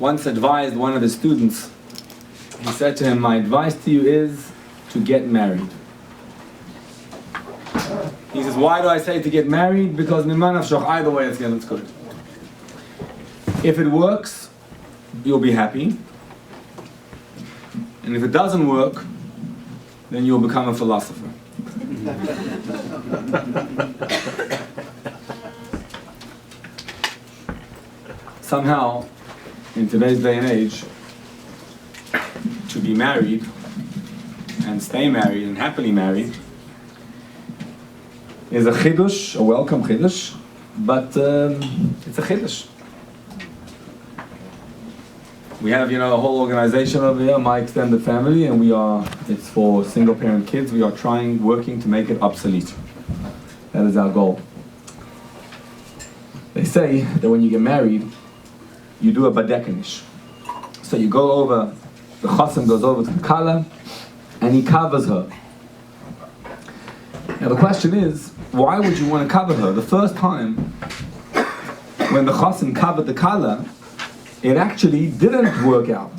once advised one of his students. He said to him, my advice to you is to get married. He says, why do I say to get married? Because either way it's good. If it works, you'll be happy. And if it doesn't work, then you'll become a philosopher. Somehow, in today's day and age, to be married and stay married and happily married is a chiddush, a welcome chiddush, but it's a chiddush. We have, a whole organization over here, My Extended Family, and it's for single parent kids. We are working to make it obsolete. That is our goal. They say that when you get married, you do a badekanish. So you go over, the chassan goes over to the kala, and he covers her. Now the question is, why would you want to cover her? The first time when the chassan covered the kala, it actually didn't work out.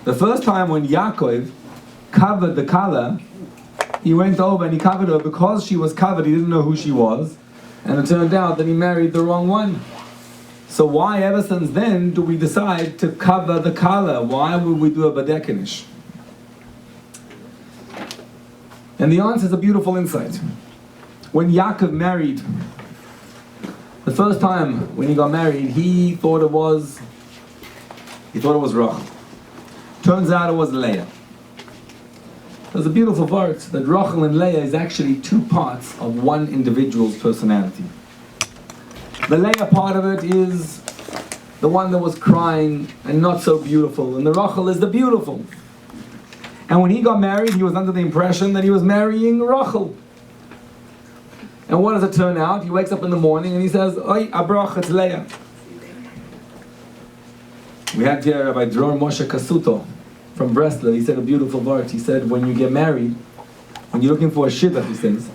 The first time when Yaakov covered the kala, he went over and he covered her. Because she was covered, he didn't know who she was, and it turned out that he married the wrong one. So why ever since then do we decide to cover the kala? Why would we do a badekanish? And the answer is a beautiful insight. When Yaakov married, the first time when he got married, he thought it was Rachel. Turns out it was Leah. There's a beautiful part that Rachel and Leah is actually two parts of one individual's personality. The Leah part of it is the one that was crying and not so beautiful, and the Rachel is the beautiful. And when he got married, he was under the impression that he was marrying Rachel. And what does it turn out? He wakes up in the morning and he says, Oi, Abrach, it's Leah. We had here Rabbi Dror Moshe Kasuto from Breslau. He said a beautiful word. He said, when you get married, when you're looking for a shidduch, he says,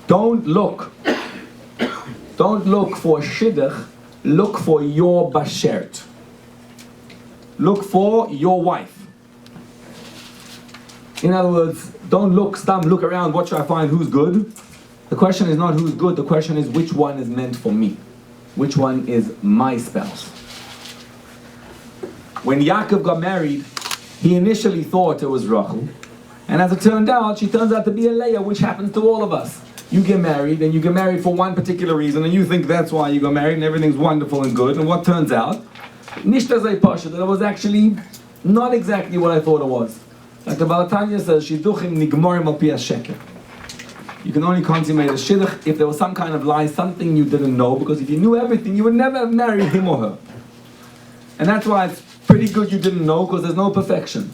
don't look for a shidduch, look for your bashert. Look for your wife. In other words, don't look around, what should I find, who's good? The question is not who's good, the question is which one is meant for me. Which one is my spouse? When Yaakov got married, he initially thought it was Rachel. And as it turned out, she turns out to be a Leah, which happens to all of us. You get married, and you get married for one particular reason, and you think that's why you got married, and everything's wonderful and good. And what turns out? Nishta zay pasha, that it was actually not exactly what I thought it was. Like the Balatanya says, Shiduchim nigmorim al pi sheker. You can only consummate a shidduch if there was some kind of lie, something you didn't know, because if you knew everything, you would never have married him or her. And that's why it's pretty good you didn't know, because there's no perfection.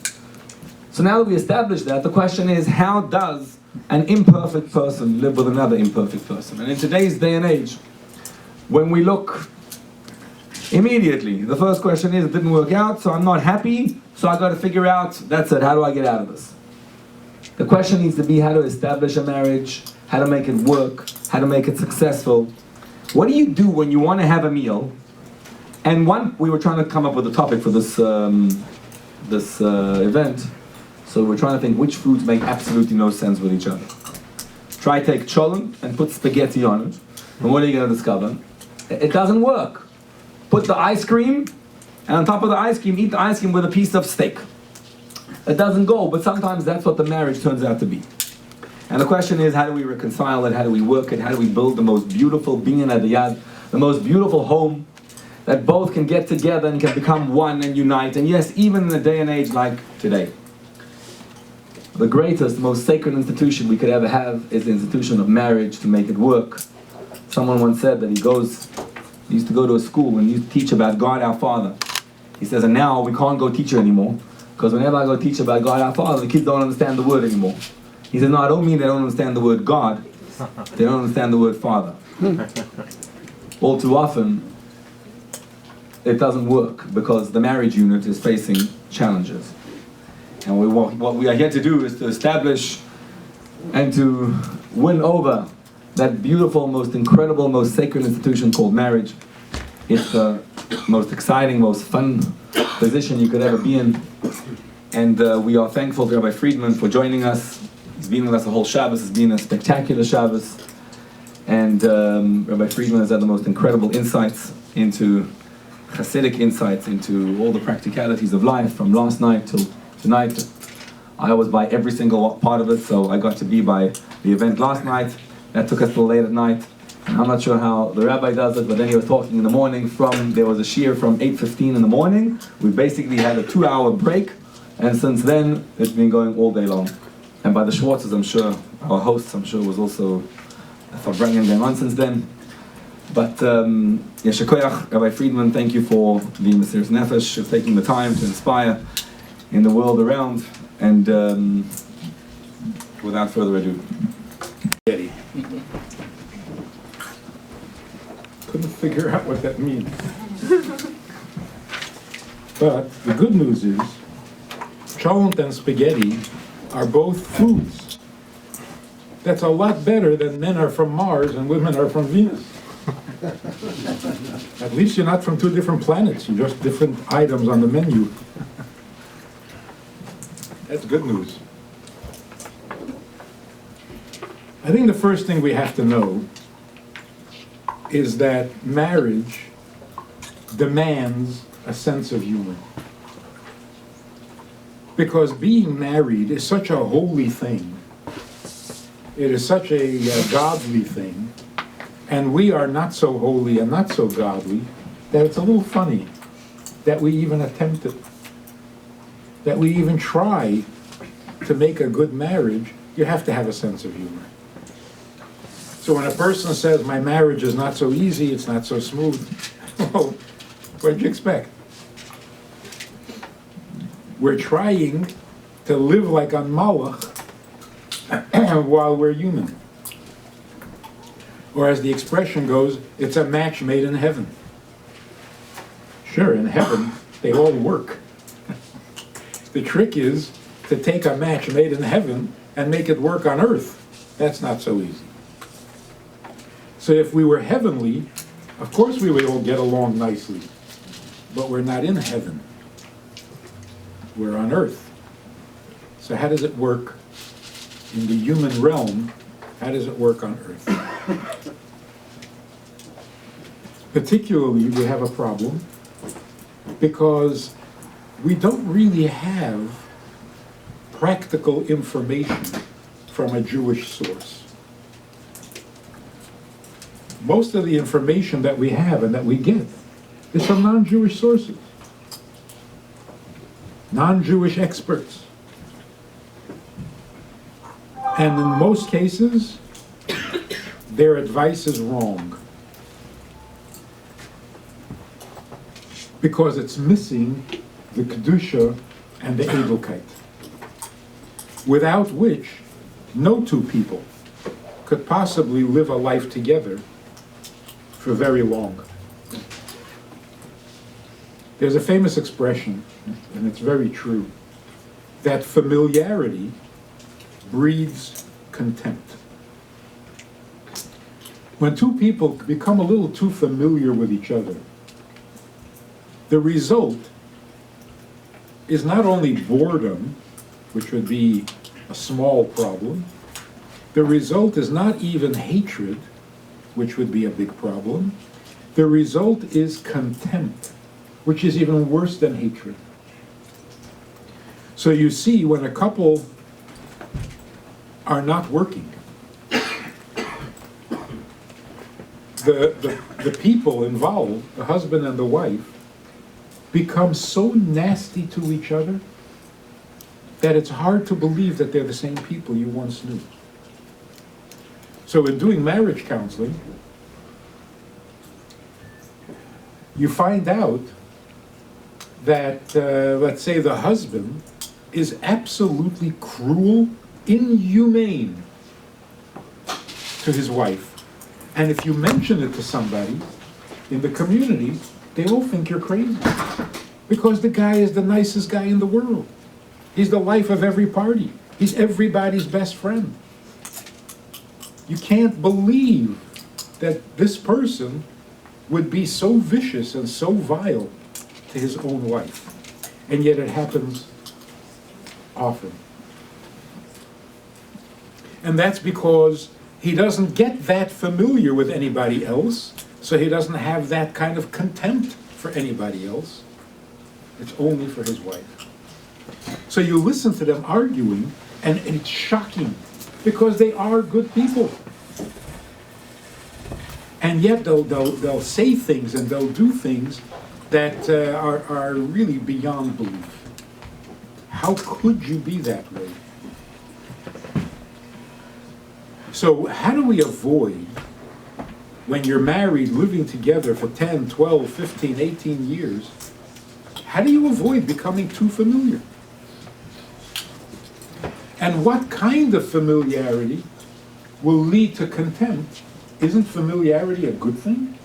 So now that we established that, the question is, how does an imperfect person live with another imperfect person? And in today's day and age, when we look immediately, the first question is, it didn't work out, so I'm not happy, so I got to figure out, that's it, how do I get out of this? The question needs to be how to establish a marriage, how to make it work, how to make it successful. What do you do when you want to have a meal? And we were trying to come up with a topic for this event. So we're trying to think which foods make absolutely no sense with each other. Try take cholent and put spaghetti on it. And what are you going to discover? It doesn't work. Put the ice cream, and on top of the ice cream, eat the ice cream with a piece of steak. It doesn't go, but sometimes that's what the marriage turns out to be. And the question is, how do we reconcile it? How do we work it? How do we build the most beautiful binyan adiyad, the most beautiful home that both can get together and can become one and unite? And yes, even in a day and age like today, the greatest, most sacred institution we could ever have is the institution of marriage to make it work. Someone once said that he used to go to a school and used to teach about God our Father. He says, and now we can't go teach it anymore, because whenever I go teach about God our Father, the kids don't understand the word anymore. He says, no, I don't mean they don't understand the word God, they don't understand the word Father. All too often, it doesn't work because the marriage unit is facing challenges. And what we are here to do is to establish and to win over that beautiful, most incredible, most sacred institution called marriage. It's the most exciting, most fun position you could ever be in. And we are thankful to Rabbi Friedman for joining us. He's been with us the whole Shabbos. It's been a spectacular Shabbos. And Rabbi Friedman has had the most incredible insights into Hasidic insights, into all the practicalities of life from last night till tonight. I was by every single part of it, so I got to be by the event last night. That took us till late at night. And I'm not sure how the rabbi does it, but then he was talking in the morning there was a shiur from 8:15 in the morning. We basically had a 2-hour break, and since then, it's been going all day long. And by the Schwartzes, I'm sure, our hosts, I'm sure, was also for bringing them on since then. But Yesher Koyach, Rabbi Friedman, thank you for the Mesiras Nefesh, of taking the time to inspire in the world around. And without further ado. Couldn't figure out what that means. But the good news is, cholent and spaghetti are both foods. That's a lot better than men are from Mars and women are from Venus. At least you're not from two different planets, you're just different items on the menu. That's good news. I think the first thing we have to know is that marriage demands a sense of humor. Because being married is such a holy thing. It is such a godly thing. And we are not so holy and not so godly that it's a little funny that we even attempt it. That we even try to make a good marriage. You have to have a sense of humor. So when a person says, my marriage is not so easy, it's not so smooth, well, what did you expect? We're trying to live like on Malach while we're human. Or as the expression goes, it's a match made in heaven. Sure, in heaven, they all work. The trick is to take a match made in heaven and make it work on earth. That's not so easy. So if we were heavenly, of course we would all get along nicely. But we're not in heaven. We're on earth. So how does it work in the human realm? How does it work on earth? Particularly, we have a problem because we don't really have practical information from a Jewish source. Most of the information that we have and that we get is from non-Jewish sources, non-Jewish experts. And in most cases, their advice is wrong because it's missing the Kedusha and the Edelkeit, without which no two people could possibly live a life together for very long. There's a famous expression, and it's very true, that familiarity breeds contempt. When two people become a little too familiar with each other, the result is not only boredom, which would be a small problem, the result is not even hatred, which would be a big problem. The result is contempt, which is even worse than hatred. So you see, when a couple are not working, the people involved, the husband and the wife, become so nasty to each other that it's hard to believe that they're the same people you once knew. So in doing marriage counseling, you find out that, let's say, the husband is absolutely cruel, inhumane to his wife. And if you mention it to somebody in the community, they all think you're crazy. Because the guy is the nicest guy in the world. He's the life of every party. He's everybody's best friend. You can't believe that this person would be so vicious and so vile to his own wife. And yet it happens often. And that's because he doesn't get that familiar with anybody else, so he doesn't have that kind of contempt for anybody else. It's only for his wife. So you listen to them arguing, and it's shocking, because they are good people. And yet they'll say things and they'll do things that are really beyond belief. How could you be that way? So how do we avoid, when you're married, living together for 10, 12, 15, 18 years, how do you avoid becoming too familiar? And what kind of familiarity will lead to contempt? Isn't familiarity a good thing?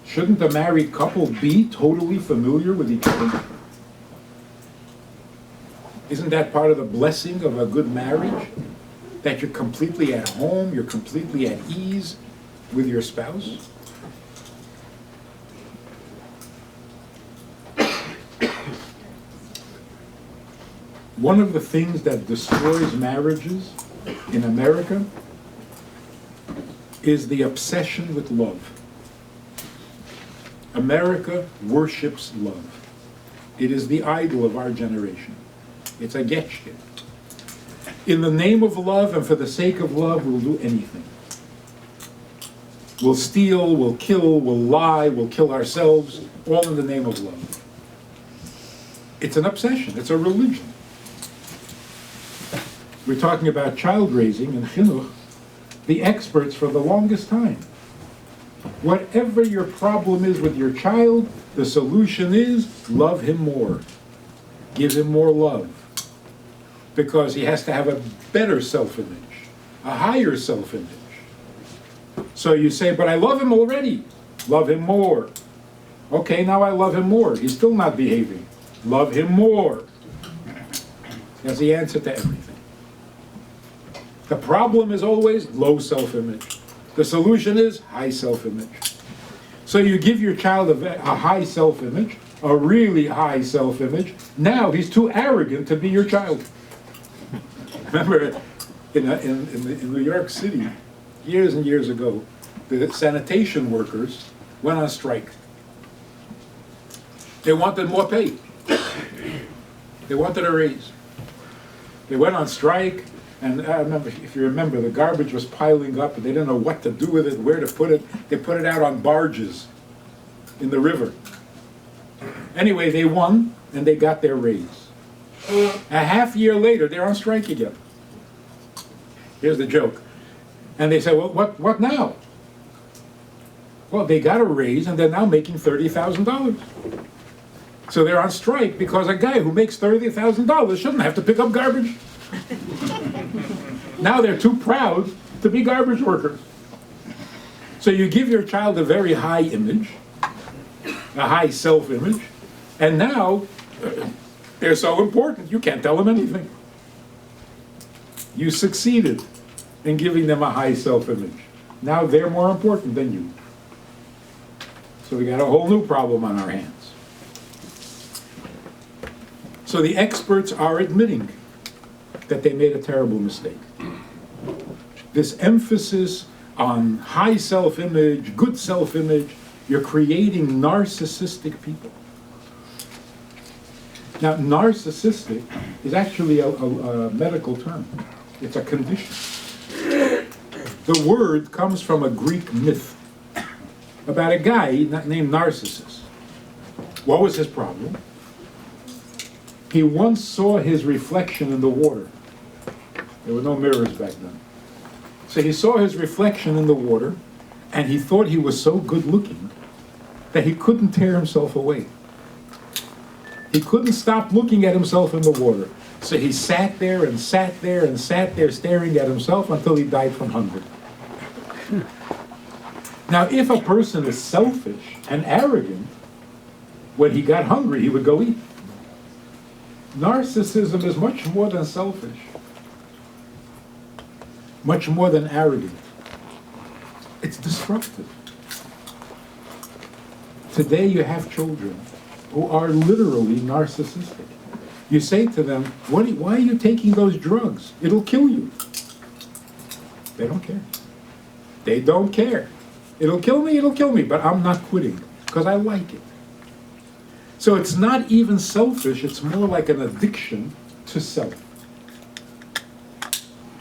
Shouldn't a married couple be totally familiar with each other? Isn't that part of the blessing of a good marriage? That you're completely at home, you're completely at ease with your spouse? One of the things that destroys marriages in America is the obsession with love. America worships love. It is the idol of our generation. It's a getchke. In the name of love and for the sake of love, we'll do anything. We'll steal, we'll kill, we'll lie, we'll kill ourselves, all in the name of love. It's an obsession, it's a religion. We're talking about child raising and chinuch. The experts for the longest time. Whatever your problem is with your child, the solution is love him more. Give him more love. Because he has to have a better self-image, a higher self-image. So you say, but I love him already. Love him more. Okay, now I love him more. He's still not behaving. Love him more. That's the answer to everything. The problem is always low self-image. The solution is high self-image. So you give your child a high self-image, a really high self-image. Now he's too arrogant to be your child. Remember, in New York City, years and years ago, the sanitation workers went on strike. They wanted more pay. They wanted a raise. They went on strike. And I remember, if you remember, the garbage was piling up and they didn't know what to do with it, where to put it. They put it out on barges in the river. Anyway, they won and they got their raise. A half year later, they're on strike again. Here's the joke. And they said, well, what now? Well, they got a raise and they're now making $30,000. So they're on strike because a guy who makes $30,000 shouldn't have to pick up garbage. Now they're too proud to be garbage workers. So you give your child a very high image, a high self-image, and now they're so important you can't tell them anything. You succeeded in giving them a high self-image. Now they're more important than you. So we got a whole new problem on our hands. So the experts are admitting that they made a terrible mistake. This emphasis on high self-image, good self-image, you're creating narcissistic people. Now, narcissistic is actually a medical term. It's a condition. The word comes from a Greek myth about a guy named Narcissus. What was his problem? He once saw his reflection in the water. There were no mirrors back then. So he saw his reflection in the water, and he thought he was so good looking that he couldn't tear himself away. He couldn't stop looking at himself in the water. So he sat there and sat there and sat there staring at himself until he died from hunger. Now, if a person is selfish and arrogant, when he got hungry, he would go eat. Narcissism is much more than selfish, much more than arrogant. It's destructive. Today you have children who are literally narcissistic. You say to them, why are you taking those drugs? It'll kill you. They don't care. They don't care. It'll kill me, but I'm not quitting because I like it. So it's not even selfish, it's more like an addiction to self.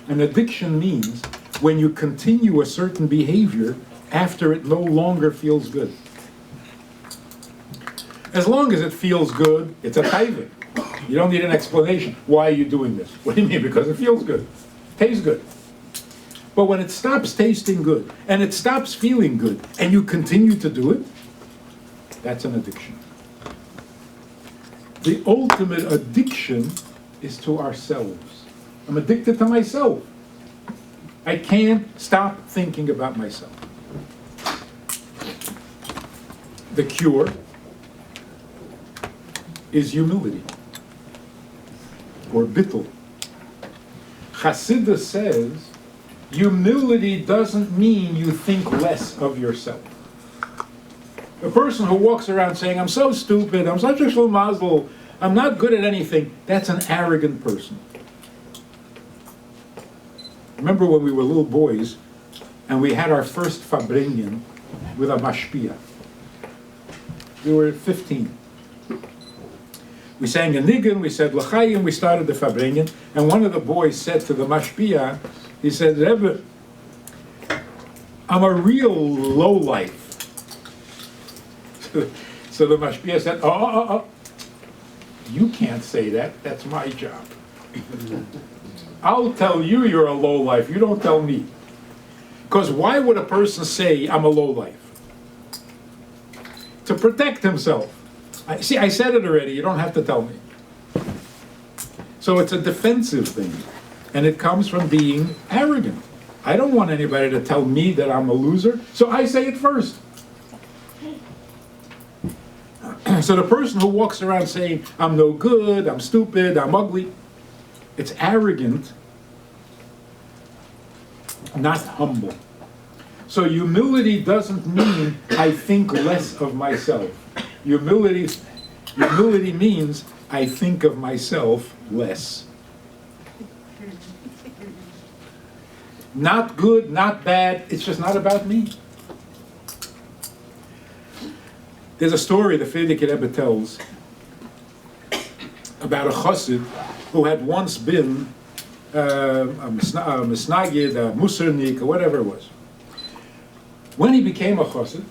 An addiction means when you continue a certain behavior after it no longer feels good. As long as it feels good, it's a taiva. You don't need an explanation. Why are you doing this? What do you mean? Because it feels good. Tastes good. But when it stops tasting good, and it stops feeling good, and you continue to do it, that's an addiction. The ultimate addiction is to ourselves. I'm addicted to myself. I can't stop thinking about myself. The cure is humility, or bittul. Chassidus says, humility doesn't mean you think less of yourself. A person who walks around saying, I'm so stupid, I'm such a shlomazel, I'm not good at anything, that's an arrogant person. Remember when we were little boys, and we had our first fabrengen with a mashpia. We were 15. We sang a nigun, we said l'chaim, we started the fabrengen, and one of the boys said to the mashpia, he said, Rebbe, I'm a real lowlife. So the mashpia said, oh, you can't say that, that's my job. I'll tell you you're a lowlife, you don't tell me. Because why would a person say I'm a lowlife? To protect himself. I said it already, you don't have to tell me. So it's a defensive thing. And it comes from being arrogant. I don't want anybody to tell me that I'm a loser, so I say it first. So the person who walks around saying, I'm no good, I'm stupid, I'm ugly, it's arrogant, not humble. So humility doesn't mean I think less of myself. Humility means I think of myself less. Not good, not bad, it's just not about me. There's a story the Friedman Rebbe tells about a chassid who had once been a misnagid, a musernik, or whatever it was. When he became a chassid,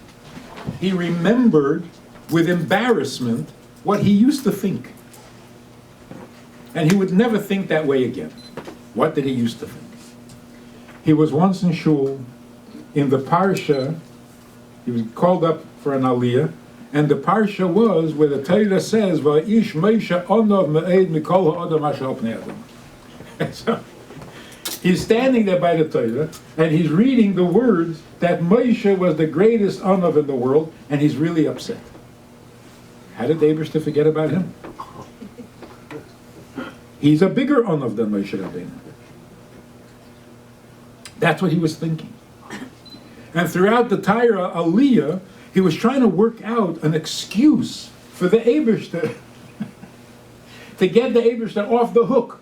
he remembered with embarrassment what he used to think. And he would never think that way again. What did he used to think? He was once in shul, in the parsha, he was called up for an aliyah, and the parsha was where the Torah says, "Va'ish Moshe onov me'ed mikol ha'adam asher al pnei adam." So he's standing there by the Torah, and he's reading the words that Moshe was the greatest onov in the world, and he's really upset. How did Eibishter forget about him? He's a bigger onov than Moshe Rabbeinu. That's what he was thinking. And throughout the Torah aliyah, he was trying to work out an excuse for the Eibishter to get the Eibishter off the hook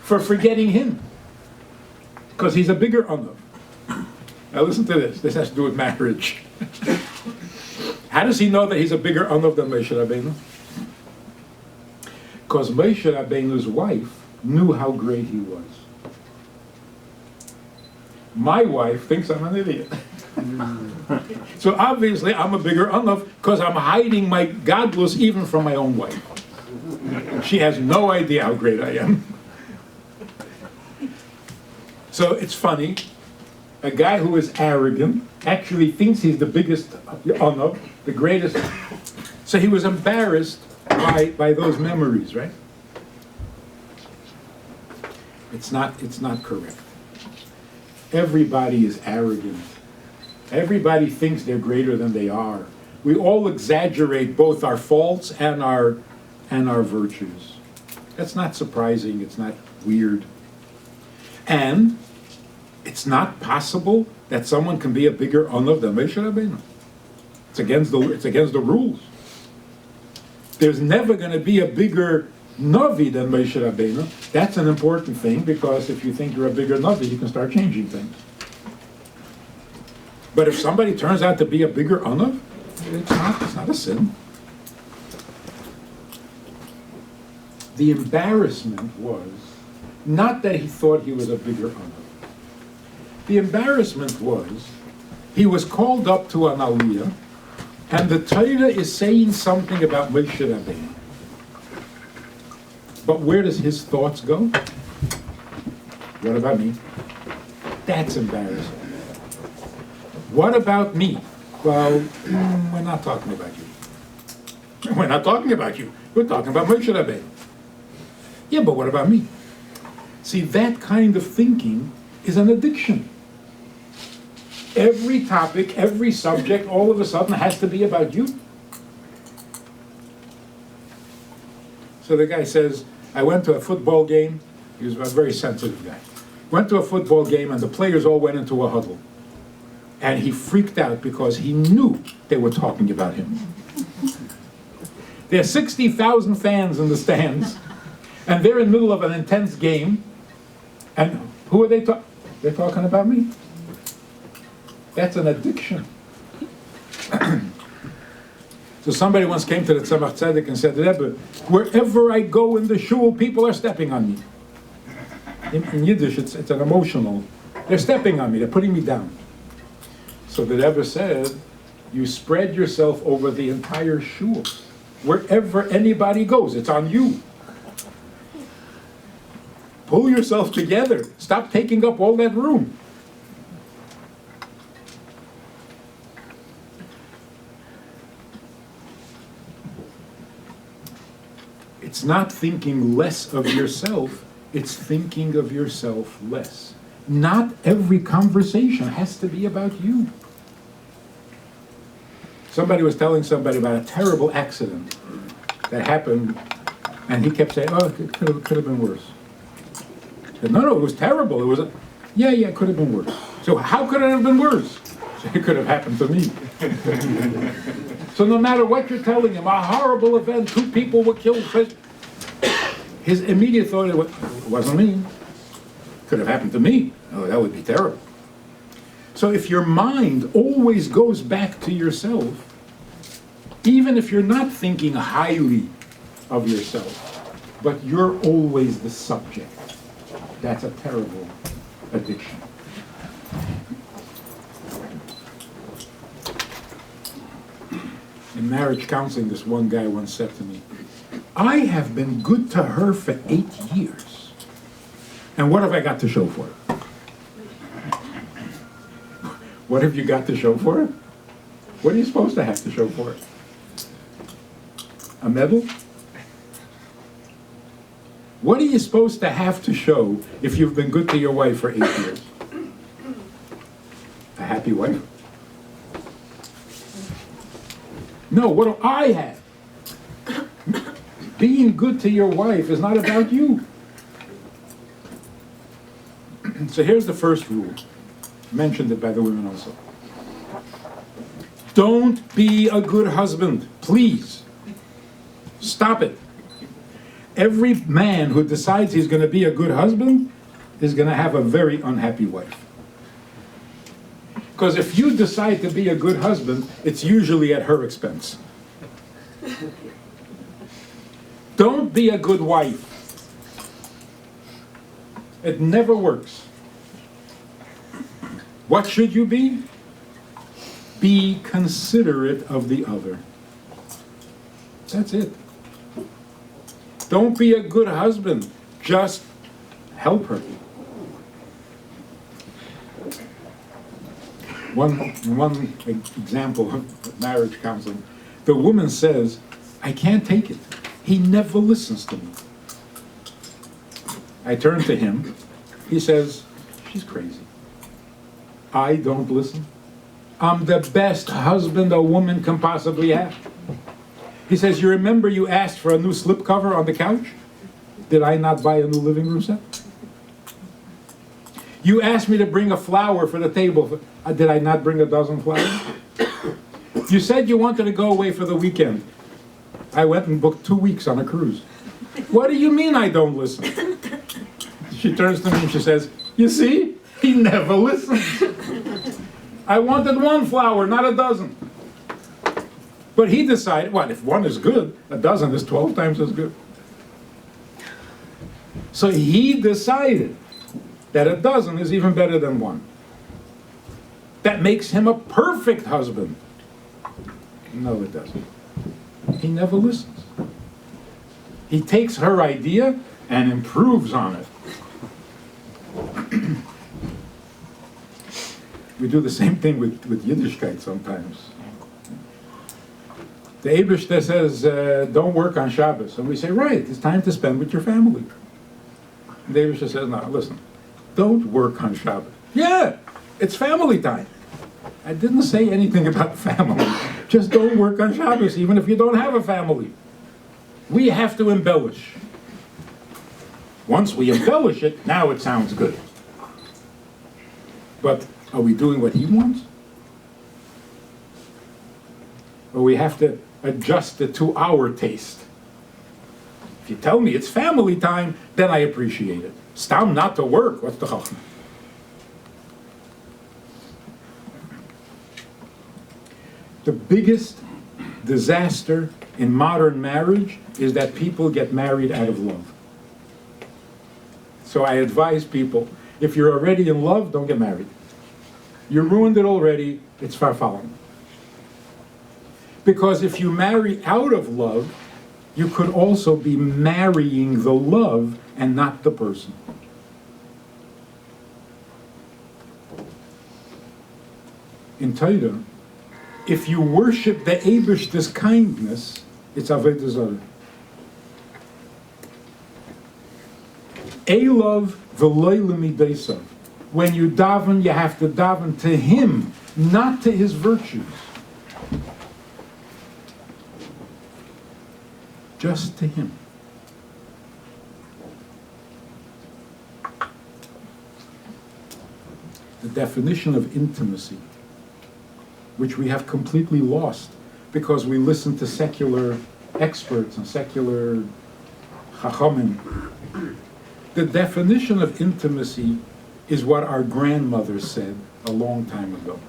for forgetting him. Because he's a bigger onov. Now listen to this. This has to do with marriage. How does he know that he's a bigger onov than Moshe Rabbeinu? Because Moshe Rabbeinu's wife knew how great he was. My wife thinks I'm an idiot. So obviously I'm a bigger onov because I'm hiding my godless even from my own wife. She has no idea how great I am. So it's funny, a guy who is arrogant actually thinks he's the biggest onov, the greatest. So he was embarrassed by those memories, right? It's not correct. Everybody is arrogant. Everybody thinks they're greater than they are. We all exaggerate both our faults and our virtues. That's not surprising, it's not weird. And it's not possible that someone can be a bigger onov than Moshe Rabbeinu. It's against the rules. There's never going to be a bigger Navi than Moshe Rabbeinu. That's an important thing, because if you think you're a bigger Navi, you can start changing things. But if somebody turns out to be a bigger Anav, it's not a sin. The embarrassment was not that he thought he was a bigger Anav. The embarrassment was he was called up to an Aliyah, and the Torah is saying something about Moshe Rabbeinu. But where does his thoughts go? What about me? That's embarrassing. What about me? Well, we're not talking about you. We're not talking about you. We're talking about Moshe Rabbeinu. Yeah, but what about me? See, that kind of thinking is an addiction. Every topic, every subject, all of a sudden has to be about you. So the guy says, I went to a football game. He was a very sensitive guy. Went to a football game, and the players all went into a huddle. And he freaked out because he knew they were talking about him. There are 60,000 fans in the stands, and they're in the middle of an intense game. And who are they talking? They're talking about me. That's an addiction. So somebody once came to the Tzemach Tzedek and said, Rebbe, wherever I go in the shul, people are stepping on me. In Yiddish, it's an emotional. They're stepping on me. They're putting me down. So the Rebbe said, you spread yourself over the entire shul. Wherever anybody goes, it's on you. Pull yourself together. Stop taking up all that room. It's not thinking less of yourself, it's thinking of yourself less. Not every conversation has to be about you. Somebody was telling somebody about a terrible accident that happened, and he kept saying, oh, it could have been worse. I said, no, it was terrible. It could have been worse. So how could it have been worse? So it could have happened to me. So no matter what you're telling him, a horrible event, 2 people were killed, his immediate thought was, it wasn't me. Could have happened to me. Oh, that would be terrible. So if your mind always goes back to yourself, even if you're not thinking highly of yourself, but you're always the subject, that's a terrible addiction. In marriage counseling, this one guy once said to me, I have been good to her for 8 years. And what have I got to show for it? What have you got to show for it? What are you supposed to have to show for it? A medal? What are you supposed to have to show if you've been good to your wife for 8 years? A happy wife? No, what do I have? Being good to your wife is not about you. So here's the first rule. Mentioned it by the women also. Don't be a good husband, please. Stop it. Every man who decides he's going to be a good husband is going to have a very unhappy wife. Because if you decide to be a good husband, it's usually at her expense. Don't be a good wife. It never works. What should you be? Be considerate of the other. That's it. Don't be a good husband. Just help her. One example of marriage counseling. The woman says, I can't take it. He never listens to me. I turn to him. He says, she's crazy. I don't listen. I'm the best husband a woman can possibly have. He says, you remember you asked for a new slipcover on the couch? Did I not buy a new living room set? You asked me to bring a flower for the table. Did I not bring a dozen flowers? You said you wanted to go away for the weekend. I went and booked 2 weeks on a cruise. What do you mean I don't listen? She turns to me and she says, you see, he never listens. I wanted 1 flower, not a dozen. But he decided, well, if 1 is good, a dozen is 12 times as good. So he decided that a dozen is even better than 1. That makes him a perfect husband. No, it doesn't. He never listens. He takes her idea and improves on it. We do the same thing with Yiddishkeit sometimes. The Eibishter says, don't work on Shabbos. And we say, right, it's time to spend with your family. And the Eibishter says, no, listen, don't work on Shabbos. Yeah, it's family time. I didn't say anything about family. Just don't work on Shabbos, even if you don't have a family. We have to embellish. Once we embellish it, now it sounds good. But are we doing what he wants? Or we have to adjust it to our taste? If you tell me it's family time, then I appreciate it. Stam not to work, what's the chachma? The biggest disaster in modern marriage is that people get married out of love. So I advise people, if you're already in love, don't get married. You ruined it already, it's farfallen. Because if you marry out of love, you could also be marrying the love and not the person. In Torah, if you worship the Eibishter's kindness, it's Avodah Zarah. Elov v'loy l'mideisav. When you daven, you have to daven to him, not to his virtues. Just to him. The definition of intimacy, which we have completely lost because we listen to secular experts and secular chachamim. The definition of intimacy is what our grandmother said a long time ago.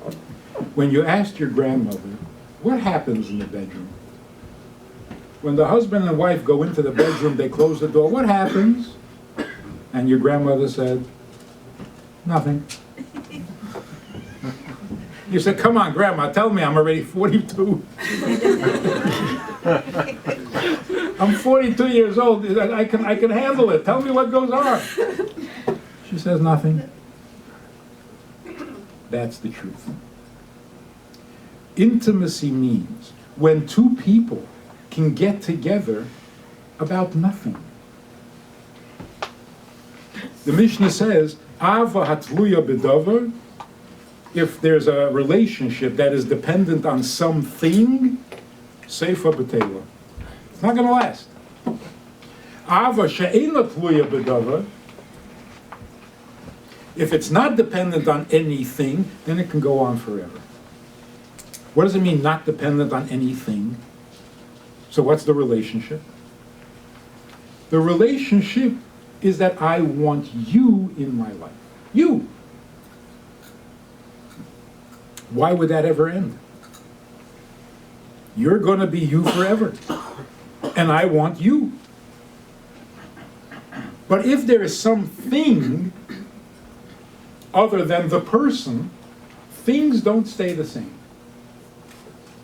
When you asked your grandmother, what happens in the bedroom? When the husband and wife go into the bedroom, they close the door, what happens? And your grandmother said, nothing. You said, come on, Grandma, tell me I'm already 42. I'm 42 years old. I can handle it. Tell me what goes on. She says, nothing. That's the truth. Intimacy means when 2 people can get together about nothing. The Mishnah says, Ava hatluya b'davar. If there's a relationship that is dependent on something, seifa b'teila. It's not going to last. Ava she'ena tluya b'davar. If it's not dependent on anything, then it can go on forever. What does it mean, not dependent on anything? So what's the relationship? The relationship is that I want you in my life. You. Why would that ever end? You're going to be you forever. And I want you. But if there is something other than the person, things don't stay the same.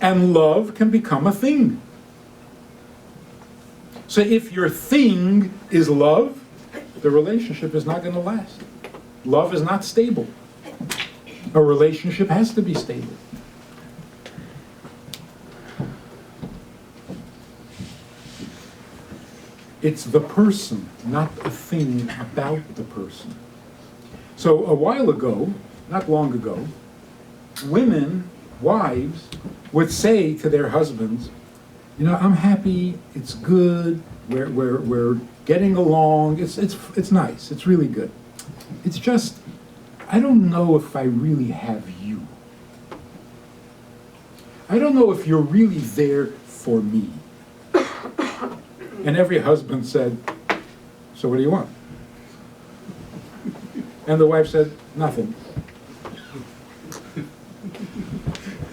And love can become a thing. So if your thing is love, the relationship is not going to last. Love is not stable. A relationship has to be stable. It's the person, not a thing about the person. So a while ago, not long ago, women, wives, would say to their husbands, you know, I'm happy, it's good, we're getting along, it's nice, it's really good. It's just, I don't know if I really have you. I don't know if you're really there for me. And every husband said, so what do you want? And the wife said, nothing.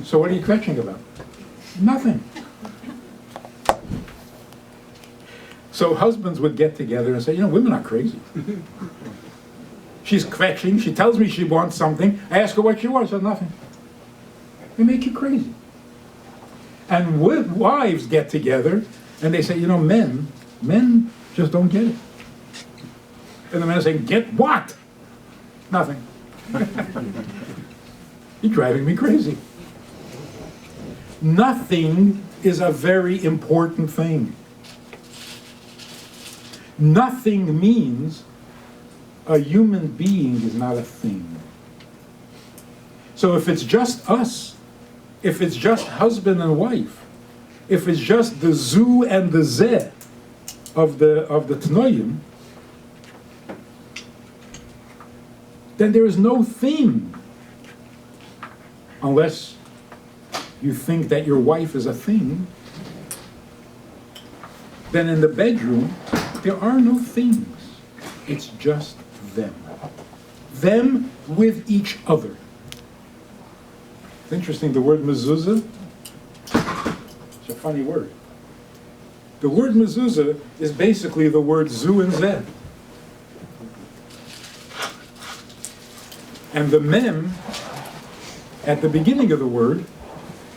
So what are you kvetching about? Nothing. So husbands would get together and say, you know, women are crazy. She's kvetching, she tells me she wants something, I ask her what she wants, she says nothing. They make you crazy. And wives get together and they say, you know, men just don't get it. And the men say, get what? Nothing. You're driving me crazy. Nothing is a very important thing. Nothing means a human being is not a thing. So if it's just us, if it's just husband and wife, if it's just the zu and the zeh of the Tnoim, then there is no thing. Unless you think that your wife is a thing, then in the bedroom, there are no things. It's just them. Them with each other. It's interesting, the word mezuzah, it's a funny word. The word mezuzah is basically the word zu and zeh. And the mem, at the beginning of the word,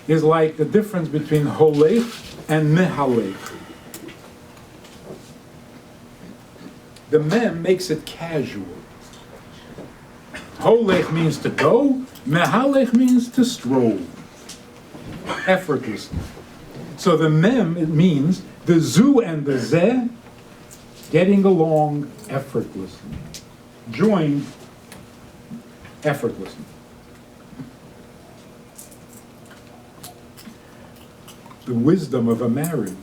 is like the difference between holech and mehalech. The mem makes it casual. Holech means to go, mehalech means to stroll, effortlessly. So the mem, it means the zu and the zeh getting along effortlessly, joined effortlessly. The wisdom of a marriage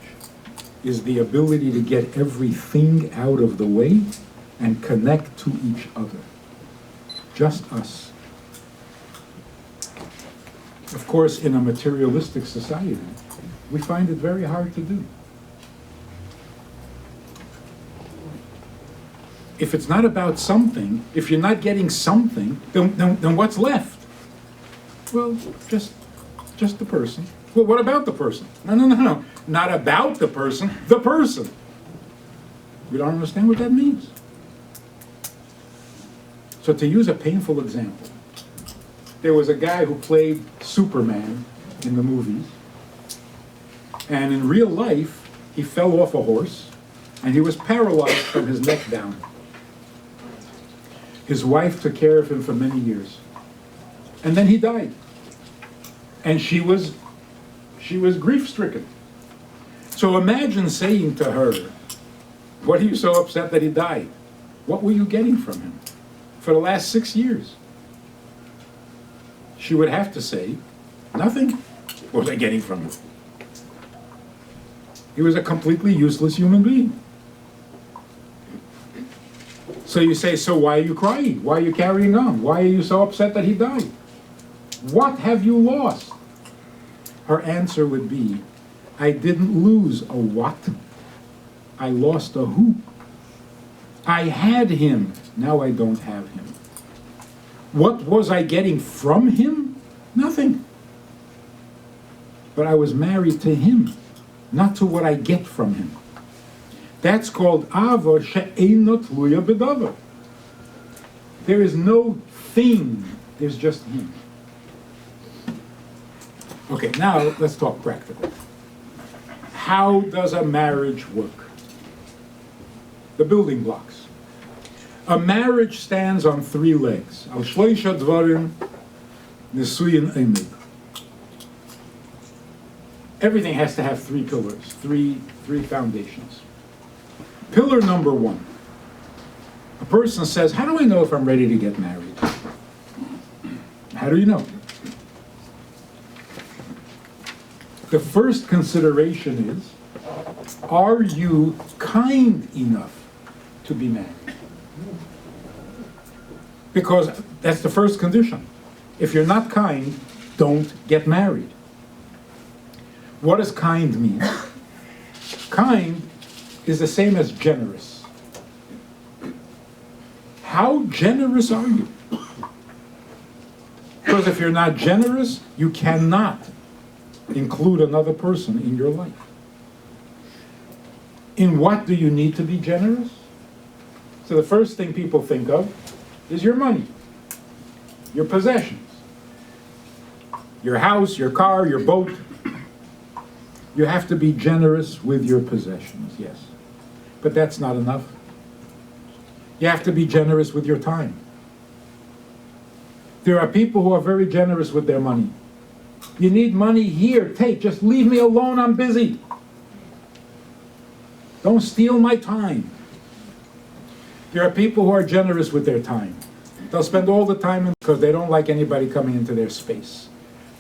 is the ability to get everything out of the way and connect to each other. Just us. Of course, in a materialistic society, we find it very hard to do. If it's not about something, if you're not getting something, then what's left? Well, just the person. Well, what about the person? No. Not about the person, the person. We don't understand what that means. So to use a painful example, there was a guy who played Superman in the movies, and in real life, he fell off a horse, and he was paralyzed from his neck down. His wife took care of him for many years. And then he died. And she was grief-stricken. So imagine saying to her, what are you so upset that he died? What were you getting from him for the last 6 years? She would have to say, nothing. What was I getting from him? He was a completely useless human being. So you say, so why are you crying? Why are you carrying on? Why are you so upset that he died? What have you lost? Her answer would be, I didn't lose a what? I lost a who. I had him, now I don't have him. What was I getting from him? Nothing. But I was married to him, not to what I get from him. That's called ava she'eino tluya b'davar. There is no thing, there's just him. Okay, now let's talk practical. How does a marriage work? The building blocks. A marriage stands on 3 legs. Al shloisha dvarim nesuyin emed. Everything has to have 3 pillars, three foundations. Pillar number 1. A person says, how do I know if I'm ready to get married? How do you know? The first consideration is, are you kind enough to be married? Because that's the first condition. If you're not kind, don't get married. What does kind mean? Kind is the same as generous. How generous are you? Because if you're not generous, you cannot include another person in your life. In what do you need to be generous? So the first thing people think of is your money, your possessions, your house, your car, your boat. You have to be generous with your possessions, yes. But that's not enough. You have to be generous with your time. There are people who are very generous with their money. You need money here, take, just leave me alone, I'm busy. Don't steal my time. There are people who are generous with their time. They'll spend all the time because they don't like anybody coming into their space.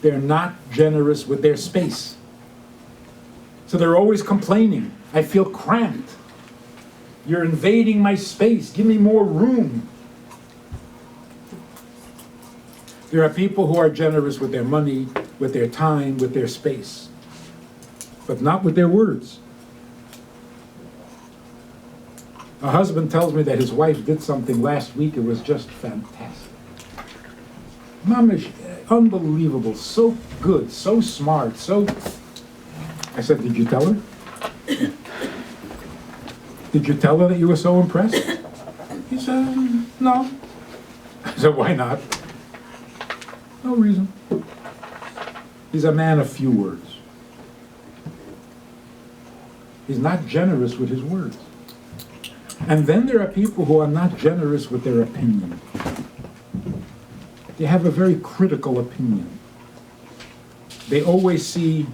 They're not generous with their space. So they're always complaining. I feel cramped. You're invading my space. Give me more room. There are people who are generous with their money, with their time, with their space, but not with their words. A husband tells me that his wife did something last week. It was just fantastic. Mamish, unbelievable, so good, so smart, so... I said, did you tell her? Did you tell her that you were so impressed? He said, no. I said, why not? No reason. He's a man of few words. He's not generous with his words. And then there are people who are not generous with their opinion. They have a very critical opinion. They always see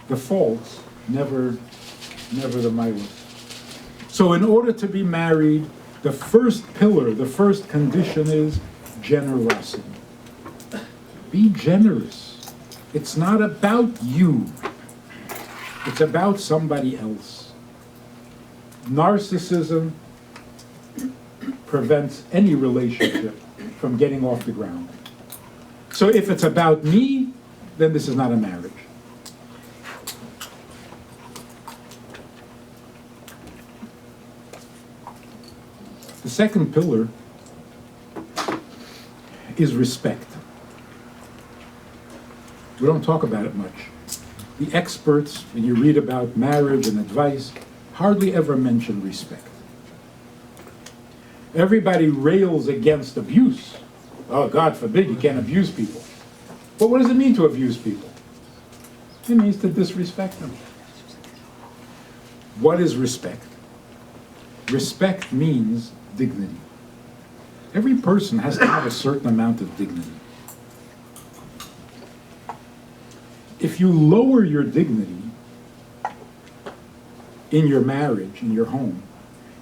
the faults, never the minus. So in order to be married, the first pillar, the first condition is generosity. Be generous. It's not about you. It's about somebody else. Narcissism prevents any relationship from getting off the ground. So if it's about me, then this is not a marriage. The second pillar is respect. We don't talk about it much. The experts, when you read about marriage and advice, hardly ever mention respect. Everybody rails against abuse. Oh, God forbid, you can't abuse people. But what does it mean to abuse people? It means to disrespect them. What is respect? Respect means dignity. Every person has to have a certain amount of dignity. If you lower your dignity in your marriage, in your home,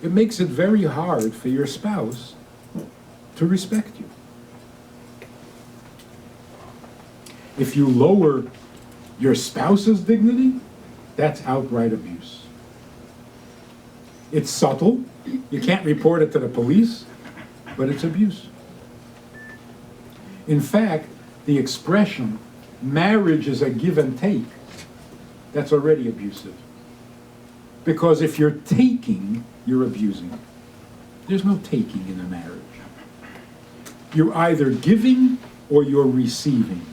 it makes it very hard for your spouse to respect you. If you lower your spouse's dignity, that's outright abuse. It's subtle. You can't report it to the police, but it's abuse. In fact, the expression, marriage is a give and take, that's already abusive. Because if you're taking, you're abusing. There's no taking in a marriage. You're either giving or you're receiving.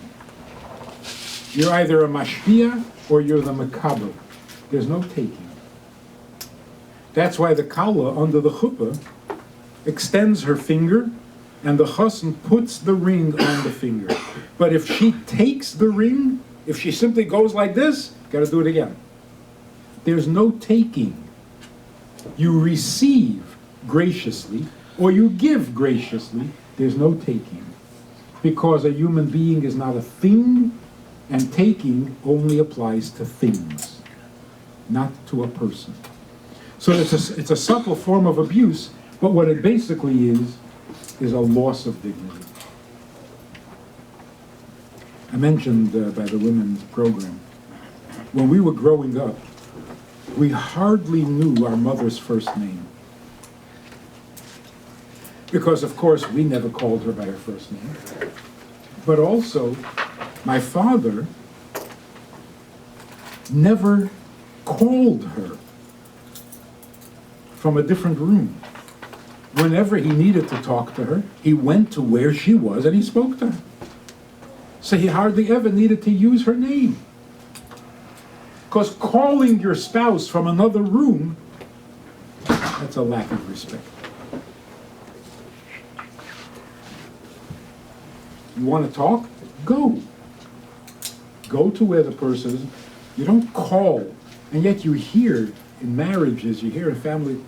You're either a mashpia or you're the makaber. There's no taking. That's why the kala under the chuppah extends her finger and the chassan puts the ring on the finger. But if she takes the ring, if she simply goes like this, gotta do it again. There's no taking. You receive graciously or you give graciously. There's no taking. Because a human being is not a thing, and taking only applies to things, not to a person. So it's a subtle form of abuse, but what it basically is a loss of dignity. I mentioned by the women's program, when we were growing up, we hardly knew our mother's first name. Because, of course, we never called her by her first name. But also, my father never called her from a different room. Whenever he needed to talk to her, he went to where she was and he spoke to her. So he hardly ever needed to use her name. Because calling your spouse from another room, that's a lack of respect. You want to talk? Go. Go to where the person is. You don't call. And yet you hear in marriages, you hear in family,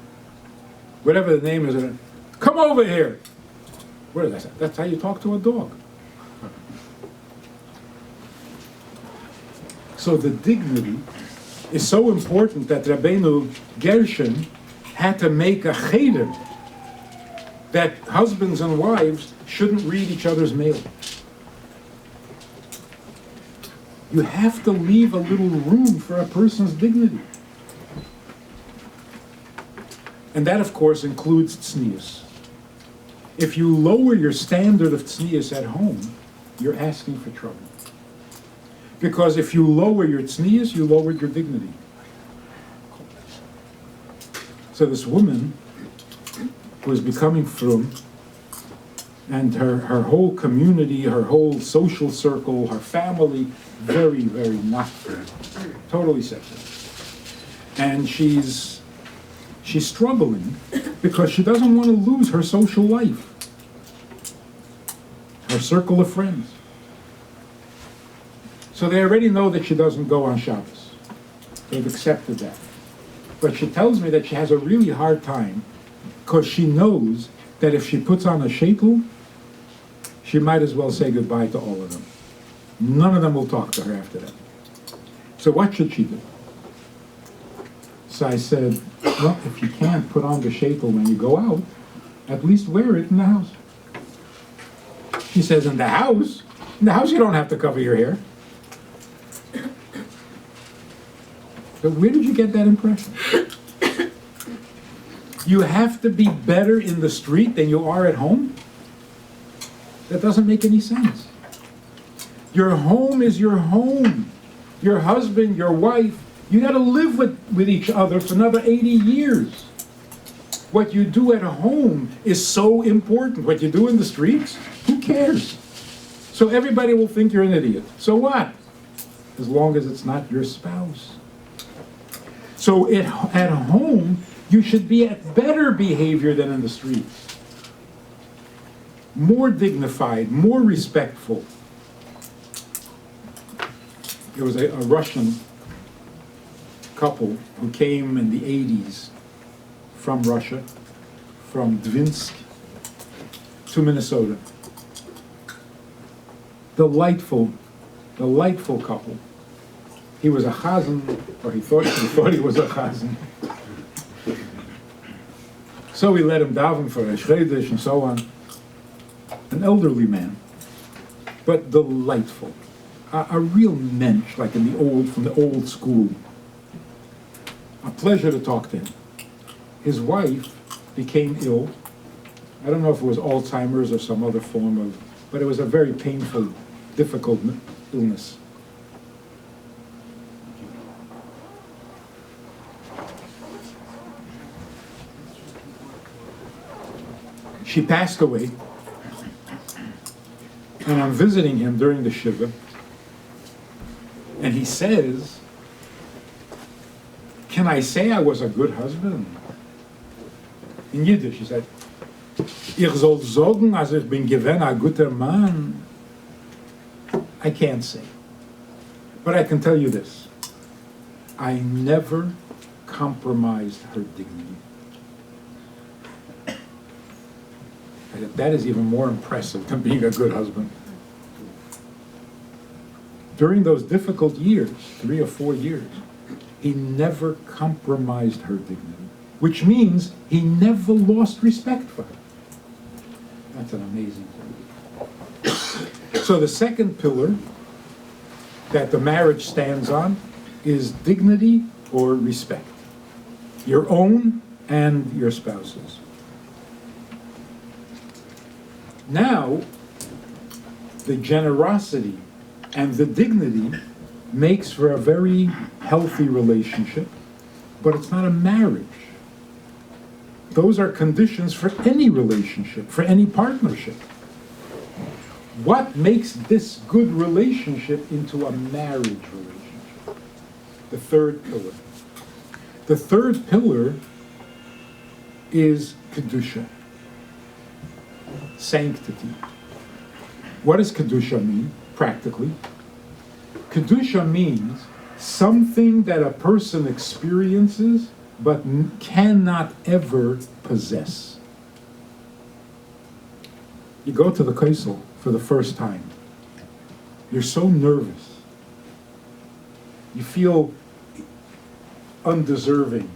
whatever the name is, come over here. What is that? That's how you talk to a dog. So the dignity is so important that Rabbeinu Gershon had to make a cheder that husbands and wives shouldn't read each other's mail. You have to leave a little room for a person's dignity. And that, of course, includes tznius. If you lower your standard of tznius at home, you're asking for trouble. Because if you lower your tznius, you lower your dignity. So this woman who is becoming frum, and her whole community, her whole social circle, her family, very, very not frum, totally separate. And she's struggling because she doesn't want to lose her social life, her circle of friends. So they already know that she doesn't go on Shabbos. They've accepted that. But she tells me that she has a really hard time because she knows that if she puts on a sheitel, she might as well say goodbye to all of them. None of them will talk to her after that. So what should she do? So I said, well, if you can't put on the sheitel when you go out, at least wear it in the house. She says, in the house? In the house you don't have to cover your hair. But where did you get that impression? You have to be better in the street than you are at home? That doesn't make any sense. Your home is your home. Your husband, your wife, you got to live with each other for another 80 years. What you do at home is so important. What you do in the streets, who cares? So everybody will think you're an idiot. So what? As long as it's not your spouse. So at home, you should be at better behavior than in the streets. More dignified, more respectful. There was a Russian couple who came in the 80s from Russia, from Dvinsk to Minnesota. Delightful couple. He was a chazan, or he thought he was a chazan. So we let him daven for a shchedish and so on. An elderly man, but delightful. A real mensch, like from the old school. A pleasure to talk to him. His wife became ill. I don't know if it was Alzheimer's or some other form of, but it was a very painful, difficult illness. She passed away, and I'm visiting him during the Shiva, and he says, can I say I was a good husband? In Yiddish, he said, Ich soll sagen, als ich bin gewesen a guter Mann. I can't say. But I can tell you this. I never compromised her dignity. That is even more impressive than being a good husband. During those difficult years, 3 or 4 years, he never compromised her dignity, which means he never lost respect for her. That's an amazing thing. So the second pillar that the marriage stands on is dignity or respect, your own and your spouse's. Now, the generosity and the dignity makes for a very healthy relationship, but it's not a marriage. Those are conditions for any relationship, for any partnership. What makes this good relationship into a marriage relationship? The third pillar. The third pillar is Kedusha, sanctity. What does Kedusha mean, practically? Kedusha means something that a person experiences but cannot ever possess. You go to the Kaisel for the first time. You're so nervous. You feel undeserving.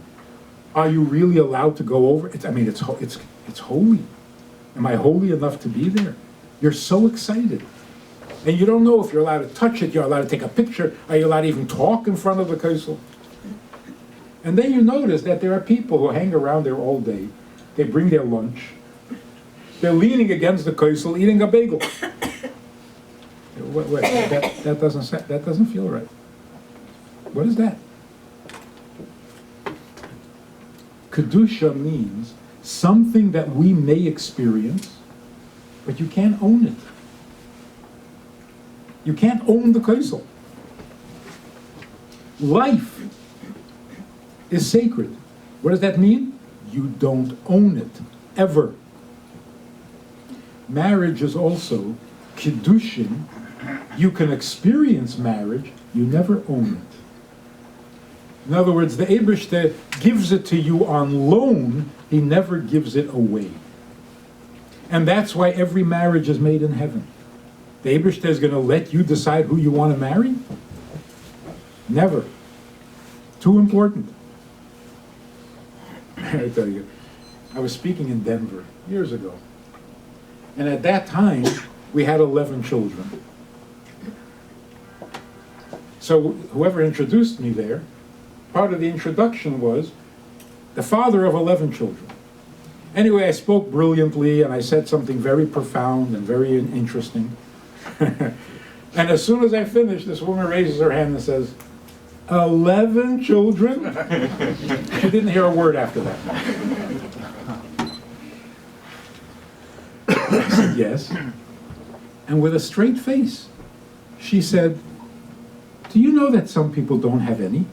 Are you really allowed to go over? It's holy. Am I holy enough to be there? You're so excited. And you don't know if you're allowed to touch it, you're allowed to take a picture, are you allowed to even talk in front of the Kaisel? And then you notice that there are people who hang around there all day. They bring their lunch. They're leaning against the Kaisel, eating a bagel. Wait, that doesn't feel right. What is that? Kedusha means something that we may experience, but you can't own it. You can't own the Kaisel. Life is sacred. What does that mean? You don't own it, ever. Marriage is also Kiddushin. You can experience marriage, you never own it. In other words, the Eibishter gives it to you on loan, he never gives it away. And that's why every marriage is made in heaven. The Eibishter is going to let you decide who you want to marry? Never. Too important. I tell you, I was speaking in Denver years ago. And at that time, we had 11 children. So whoever introduced me there, part of the introduction was the father of 11 children. Anyway, I spoke brilliantly and I said something very profound and very interesting. And as soon as I finished, this woman raises her hand and says, 11 children? She didn't hear a word after that. I said, yes. And with a straight face, she said, do you know that some people don't have any?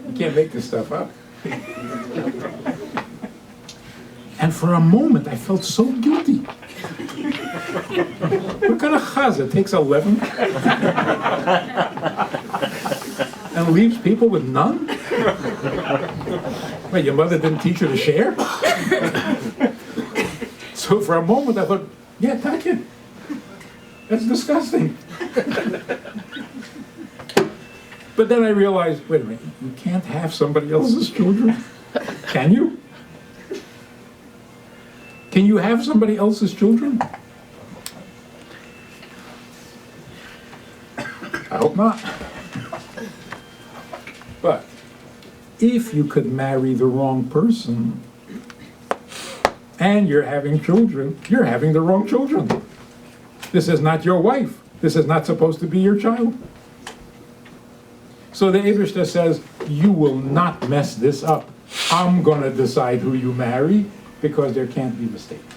You can't make this stuff up. And for a moment, I felt so guilty. What kind of chazah takes 11 and leaves people with none? Wait, your mother didn't teach you to share? So for a moment, I thought, yeah, take it. That's disgusting. But then I realized, wait a minute, you can't have somebody else's children? Can you? Can you have somebody else's children? I hope not. But if you could marry the wrong person and you're having children, you're having the wrong children. This is not your wife. This is not supposed to be your child. So the Eibishter says, you will not mess this up. I'm going to decide who you marry because there can't be mistakes.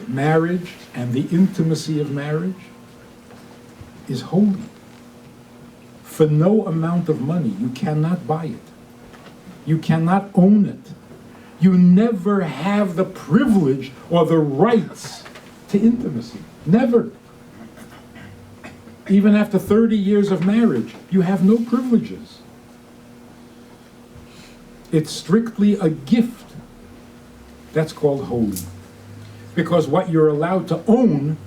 Marriage and the intimacy of marriage is holy. For no amount of money, you cannot buy it. You cannot own it. You never have the privilege or the rights to intimacy. Never. Even after 30 years of marriage, you have no privileges. It's strictly a gift. That's called holy. Because what you're allowed to own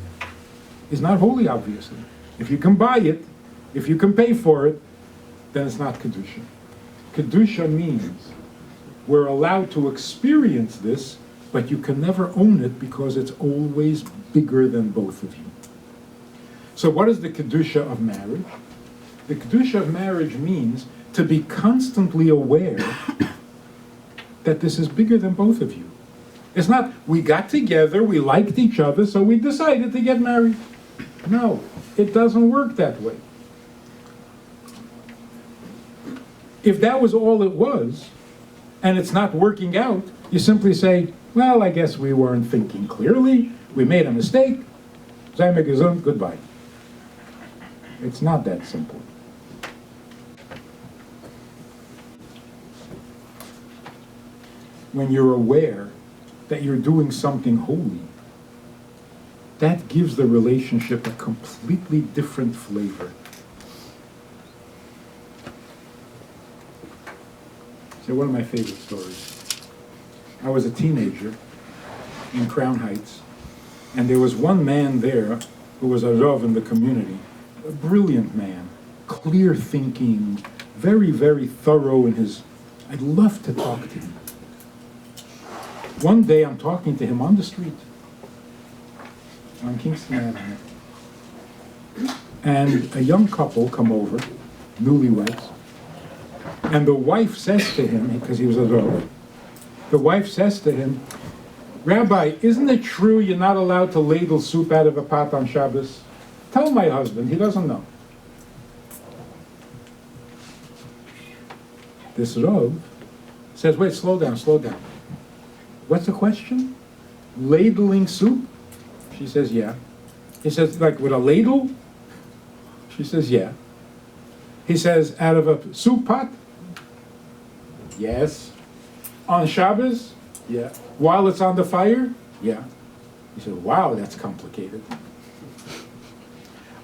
is not holy, obviously. If you can buy it, if you can pay for it, then it's not Kedusha. Kedusha means we're allowed to experience this, but you can never own it because it's always bigger than both of you. So what is the Kedusha of marriage? The Kedusha of marriage means to be constantly aware that this is bigger than both of you. It's not, we got together, we liked each other, so we decided to get married. No, it doesn't work that way. If that was all it was, and it's not working out, you simply say, well, I guess we weren't thinking clearly, we made a mistake, sei mir gesund, goodbye. It's not that simple. When you're aware that you're doing something holy, that gives the relationship a completely different flavor. So one of my favorite stories. I was a teenager in Crown Heights, and there was one man there who was a Rav in the community, a brilliant man, clear thinking, very, very thorough in his, I'd love to talk to him. One day I'm talking to him on the street, on Kingston Avenue, and a young couple come over, newlyweds, and the wife says to him, because he was a Rav, the wife says to him, Rabbi, isn't it true you're not allowed to ladle soup out of a pot on Shabbos? Tell my husband, he doesn't know. This Rav says, wait, slow down, slow down. What's the question? Ladling soup? She says, yeah. He says, like with a ladle? She says, yeah. He says, out of a soup pot? Yes. On Shabbos? Yeah. While it's on the fire? Yeah. He said, wow, that's complicated.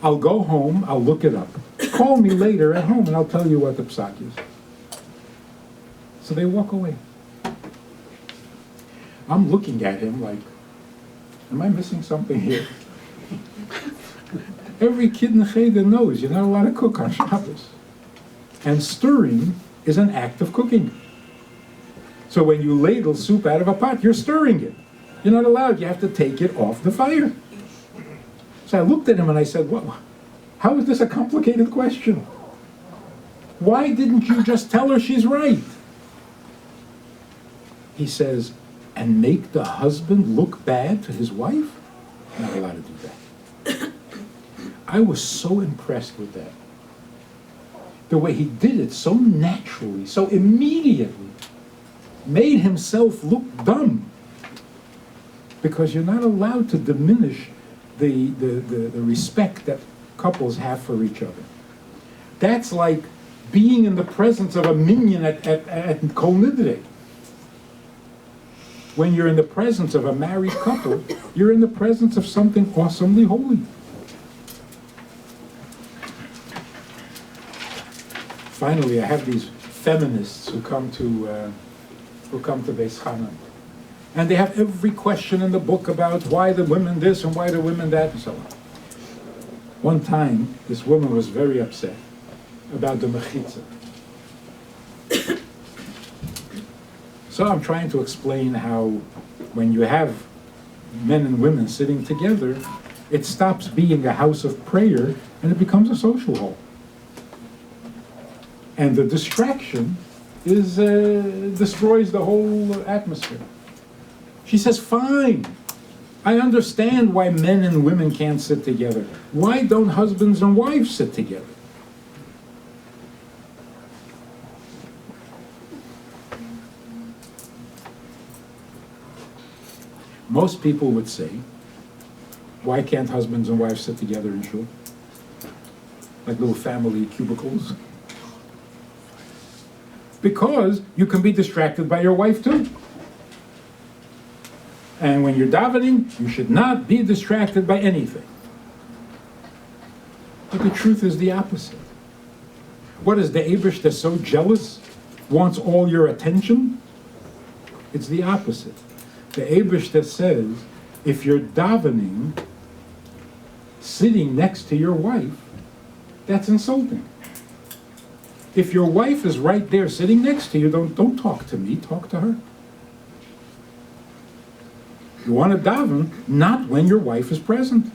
I'll go home, I'll look it up. Call me later at home and I'll tell you what the psak is. So they walk away. I'm looking at him like, am I missing something here? Every kid in the Cheder knows you're not allowed to cook on Shabbos. And stirring is an act of cooking. So when you ladle soup out of a pot, you're stirring it. You're not allowed, you have to take it off the fire. So I looked at him and I said, well, how is this a complicated question? Why didn't you just tell her she's right? He says, and make the husband look bad to his wife? Not allowed to do that. I was so impressed with that. The way he did it so naturally, so immediately, made himself look dumb. Because you're not allowed to diminish the respect that couples have for each other. That's like being in the presence of a minion at Cholent. When you're in the presence of a married couple, you're in the presence of something awesomely holy. Finally, I have these feminists who come to Beis Chana, and they have every question in the book about why the women this and why the women that and so on. One time, this woman was very upset about the mechitza. So I'm trying to explain how when you have men and women sitting together, it stops being a house of prayer and it becomes a social hall. And the distraction destroys the whole atmosphere. She says, fine, I understand why men and women can't sit together. Why don't husbands and wives sit together? Most people would say, why can't husbands and wives sit together in shul? Like little family cubicles? Because you can be distracted by your wife too. And when you're davening, you should not be distracted by anything. But the truth is the opposite. What is the Eibush that's so jealous, wants all your attention? It's the opposite. The Eibush that says, if you're davening, sitting next to your wife, that's insulting. If your wife is right there sitting next to you, don't talk to me, talk to her. You want to daven, not when your wife is present.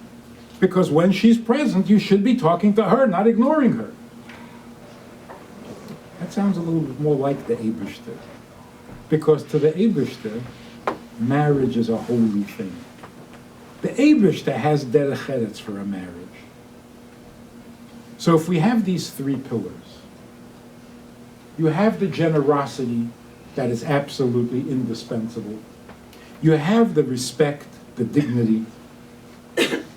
Because when she's present, you should be talking to her, not ignoring her. That sounds a little bit more like the Eibushter. Because to the Eibushter, marriage is a holy thing. The Eibishter has derech eretz for a marriage. So if we have these three pillars, you have the generosity that is absolutely indispensable. You have the respect, the dignity.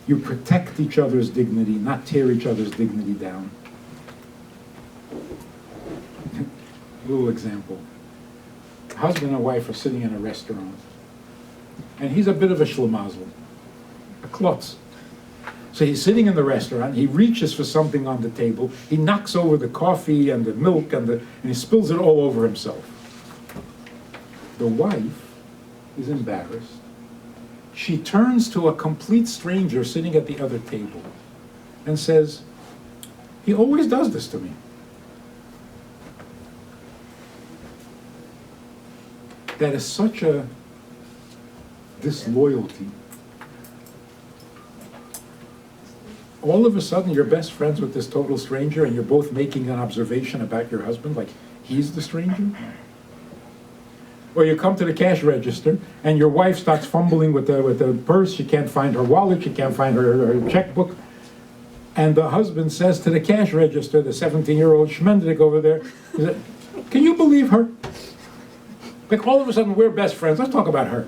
You protect each other's dignity, not tear each other's dignity down. A little example. A husband and wife are sitting in a restaurant, and he's a bit of a schlemazel, a klotz. So he's sitting in the restaurant, he reaches for something on the table, he knocks over the coffee and the milk and he spills it all over himself. The wife is embarrassed. She turns to a complete stranger sitting at the other table and says, "He always does this to me." That is such a disloyalty. All of a sudden, you're best friends with this total stranger, and you're both making an observation about your husband, like he's the stranger? Or you come to the cash register, and your wife starts fumbling with the purse. She can't find her wallet. She can't find her checkbook. And the husband says to the cash register, the 17-year-old schmendrick over there, he said, "Can you believe her?" Like all of a sudden, we're best friends. Let's talk about her.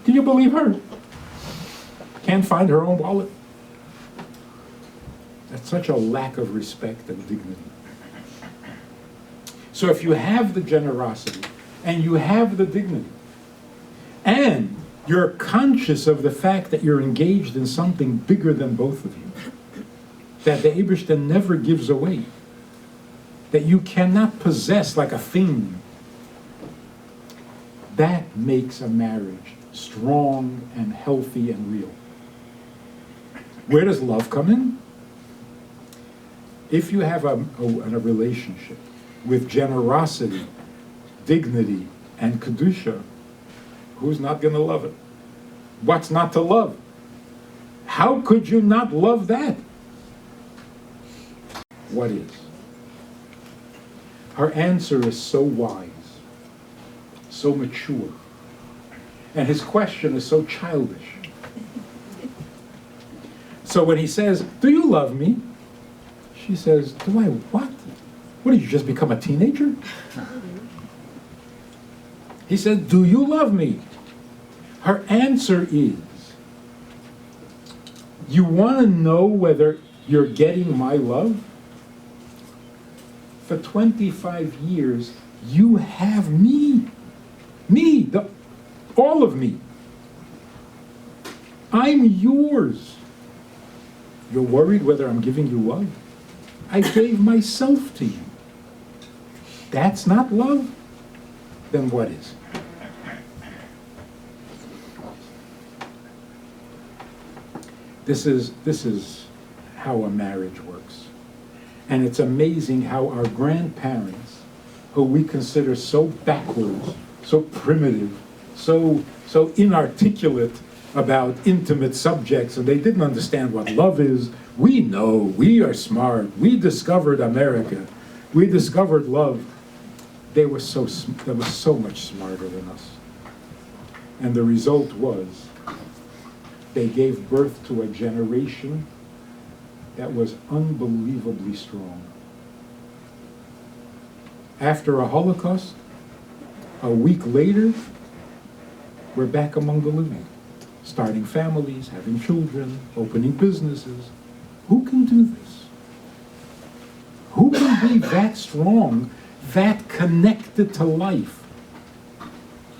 Can you believe her? Can't find her own wallet. That's such a lack of respect and dignity. So if you have the generosity, and you have the dignity, and you're conscious of the fact that you're engaged in something bigger than both of you, that the Eibishter never gives away, that you cannot possess like a thing, that makes a marriage strong and healthy and real. Where does love come in? If you have a relationship with generosity, dignity, and kedusha, who's not going to love it? What's not to love? How could you not love that? What is? Her answer is so wise, so mature, and his question is so childish. So when he says, "Do you love me?" she says, "Do I what? What, did you just become a teenager?" He said, "Do you love me?" Her answer is, "You want to know whether you're getting my love? For 25 years, you have me. Me, all of me. I'm yours. You're worried whether I'm giving you love? I gave myself to you. That's not love? Then what is?" This is how a marriage works. And it's amazing how our grandparents, who we consider so backwards, so primitive, so inarticulate about intimate subjects, and they didn't understand what love is. We know, we are smart, we discovered America, we discovered love. They were so much smarter than us. And the result was, they gave birth to a generation that was unbelievably strong. After a Holocaust, a week later, we're back among the living, starting families, having children, opening businesses. Who can do this? Who can be that strong, that connected to life,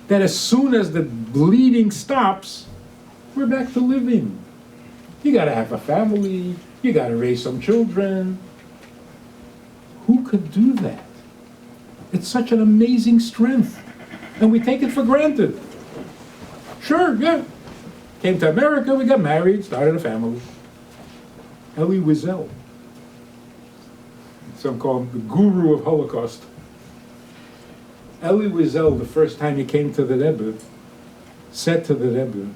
that as soon as the bleeding stops, we're back to living? You gotta have a family, you gotta raise some children. Who could do that? It's such an amazing strength, and we take it for granted. Sure, yeah. Came to America, we got married, started a family. Elie Wiesel, some call him the guru of Holocaust. Elie Wiesel, the first time he came to the Rebbe, said to the Rebbe,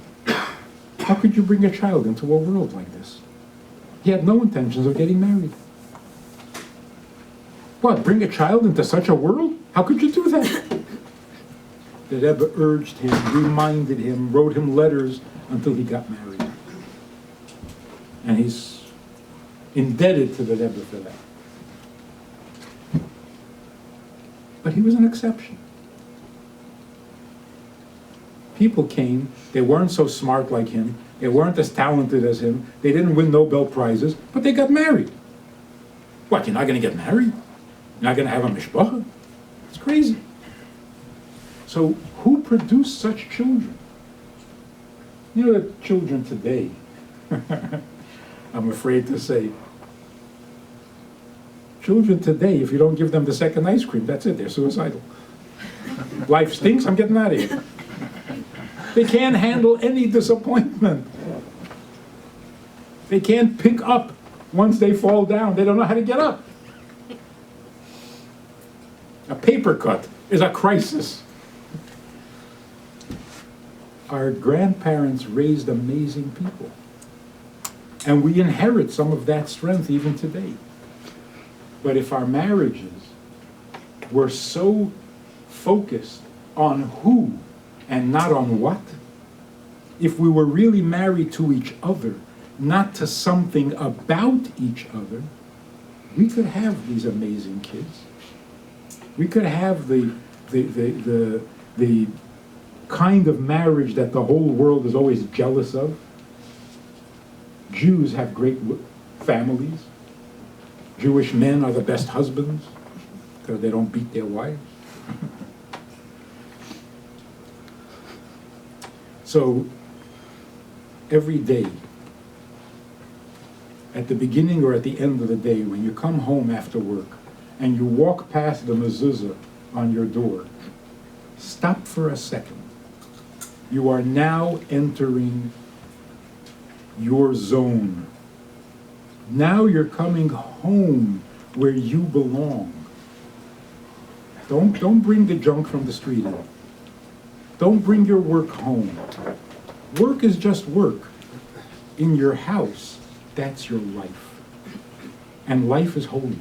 "How could you bring a child into a world like this?" He had no intentions of getting married. What, bring a child into such a world? How could you do that? The Rebbe urged him, reminded him, wrote him letters until he got married. And he's indebted to the Rebbe for that. But he was an exception. People came, they weren't so smart like him, they weren't as talented as him, they didn't win Nobel Prizes, but they got married. What, you're not going to get married? You're not going to have a mishpacha? It's crazy. So who produced such children? You know, the children today, I'm afraid to say, children today, if you don't give them the second ice cream, that's it, they're suicidal. Life stinks, I'm getting out of here. They can't handle any disappointment. They can't pick up once they fall down. They don't know how to get up. A paper cut is a crisis. Our grandparents raised amazing people. And we inherit some of that strength even today. But if our marriages were so focused on who and not on what, if we were really married to each other, not to something about each other, we could have these amazing kids. We could have the kind of marriage that the whole world is always jealous of. Jews have great families. Jewish men are the best husbands because they don't beat their wives. So every day, at the beginning or at the end of the day, when you come home after work and you walk past the mezuzah on your door, stop for a second. You are now entering your zone. Now you're coming home where you belong. Don't bring the junk from the street in. Don't bring your work home. Work is just work. In your house, that's your life. And life is holy.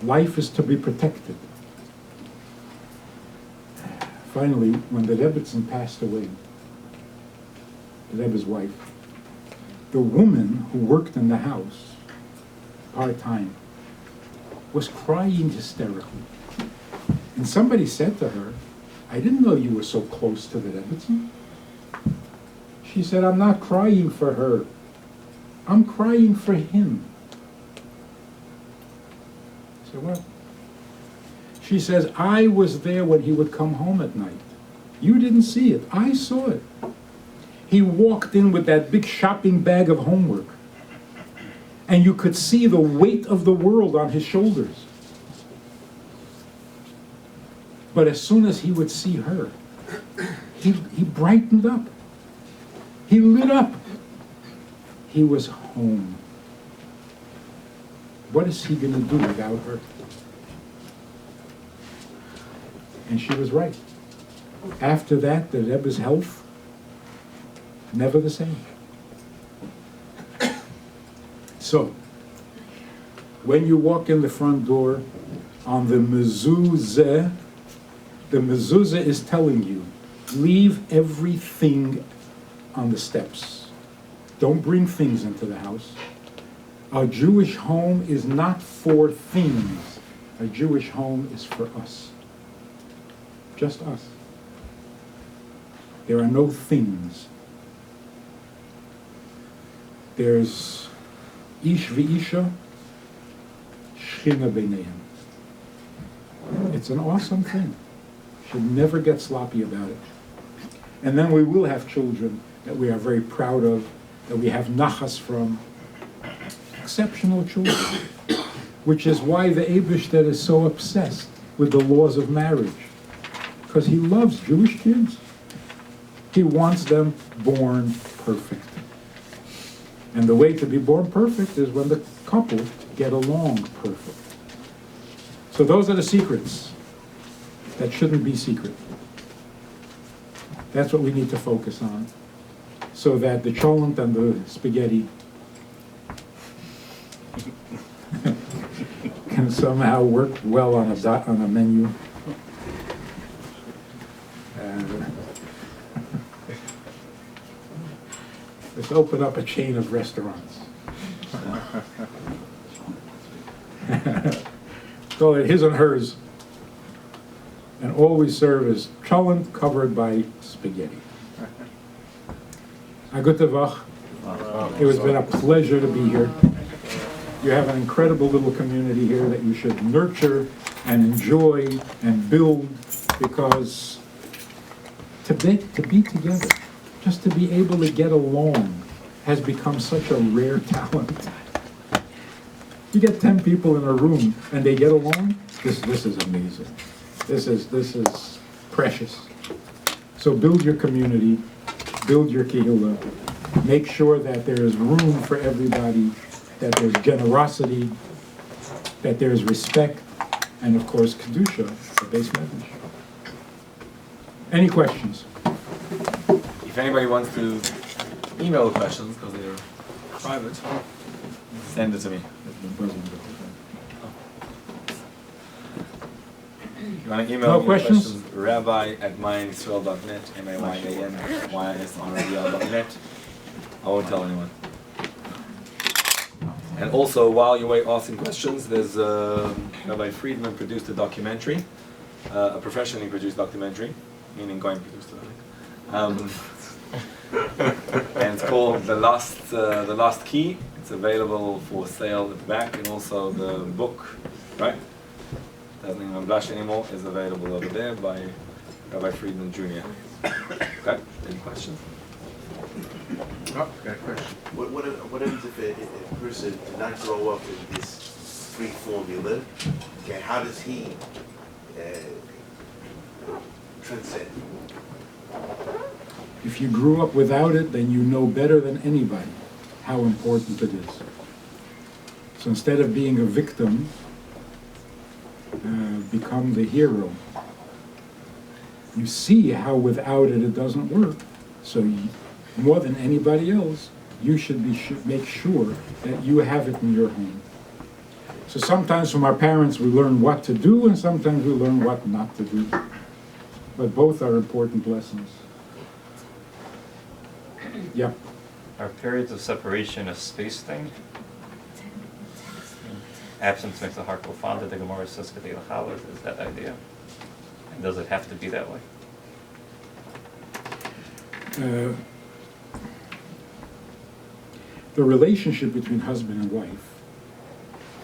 Life is to be protected. Finally, when the Rebbetzin passed away, the Rebbe's wife, the woman who worked in the house, part-time, was crying hysterically. And somebody said to her, I didn't know you were so close to the Rebbetzin. She said, I'm not crying for her. I'm crying for him. I said, what? She says, I was there when he would come home at night. You didn't see it. I saw it. He walked in with that big shopping bag of homework. And you could see the weight of the world on his shoulders. But as soon as he would see her, he brightened up. He lit up. He was home. What is he going to do without her? And she was right. After that, the Rebbe's health, never the same. So, when you walk in the front door, on the mezuzah, the mezuzah is telling you, leave everything on the steps. Don't bring things into the house. A Jewish home is not for things. A Jewish home is for us. Just us. There are no things. There's ish v'isha, shchina b'neihem. It's an awesome thing. Should never get sloppy about it. And then we will have children that we are very proud of, that we have nachas from. Exceptional children. Which is why the Eibishter is so obsessed with the laws of marriage. Because he loves Jewish kids. He wants them born perfect. And the way to be born perfect is when the couple get along perfect. So those are the secrets that shouldn't be secret. That's what we need to focus on, so that the cholent and the spaghetti can somehow work well on a menu. Let's open up a chain of restaurants. Call it his and hers. And all we serve is cholent covered by spaghetti. A gute Woche. It has been a pleasure to be here. You have an incredible little community here that you should nurture and enjoy and build, because to be together, just to be able to get along, has become such a rare talent. You get 10 people in a room and they get along, this is amazing. This is precious. So build your community, build your kehillah, make sure that there is room for everybody, that there's generosity, that there's respect, and of course kedusha, the base message. Any questions? If anybody wants to email questions, because they're private, send it to me. You want to email me questions? Rabbi@myisrael.net, MAYANYISRAEL.net. I won't tell anyone. And also, while you're asking questions, there's Rabbi Friedman produced a documentary, a professionally produced documentary, meaning going produced it, I think. And it's called The Last Key. It's available for sale at the back, and also the book, right? Doesn't even blush anymore, is available over there by Rabbi Friedman Jr. Okay, any questions? Oh, got a question. What happens if a person did not grow up in this free formula? Okay, how does he transcend? If you grew up without it, then you know better than anybody how important it is. So instead of being a victim, become the hero. You see how without it doesn't work. So more than anybody else, you should make sure that you have it in your home. So sometimes from our parents we learn what to do, and sometimes we learn what not to do. But both are important lessons. Yeah. Are periods of separation a space thing? Absence makes the heart go fonder, the Gemara says, is that idea? And does it have to be that way? The relationship between husband and wife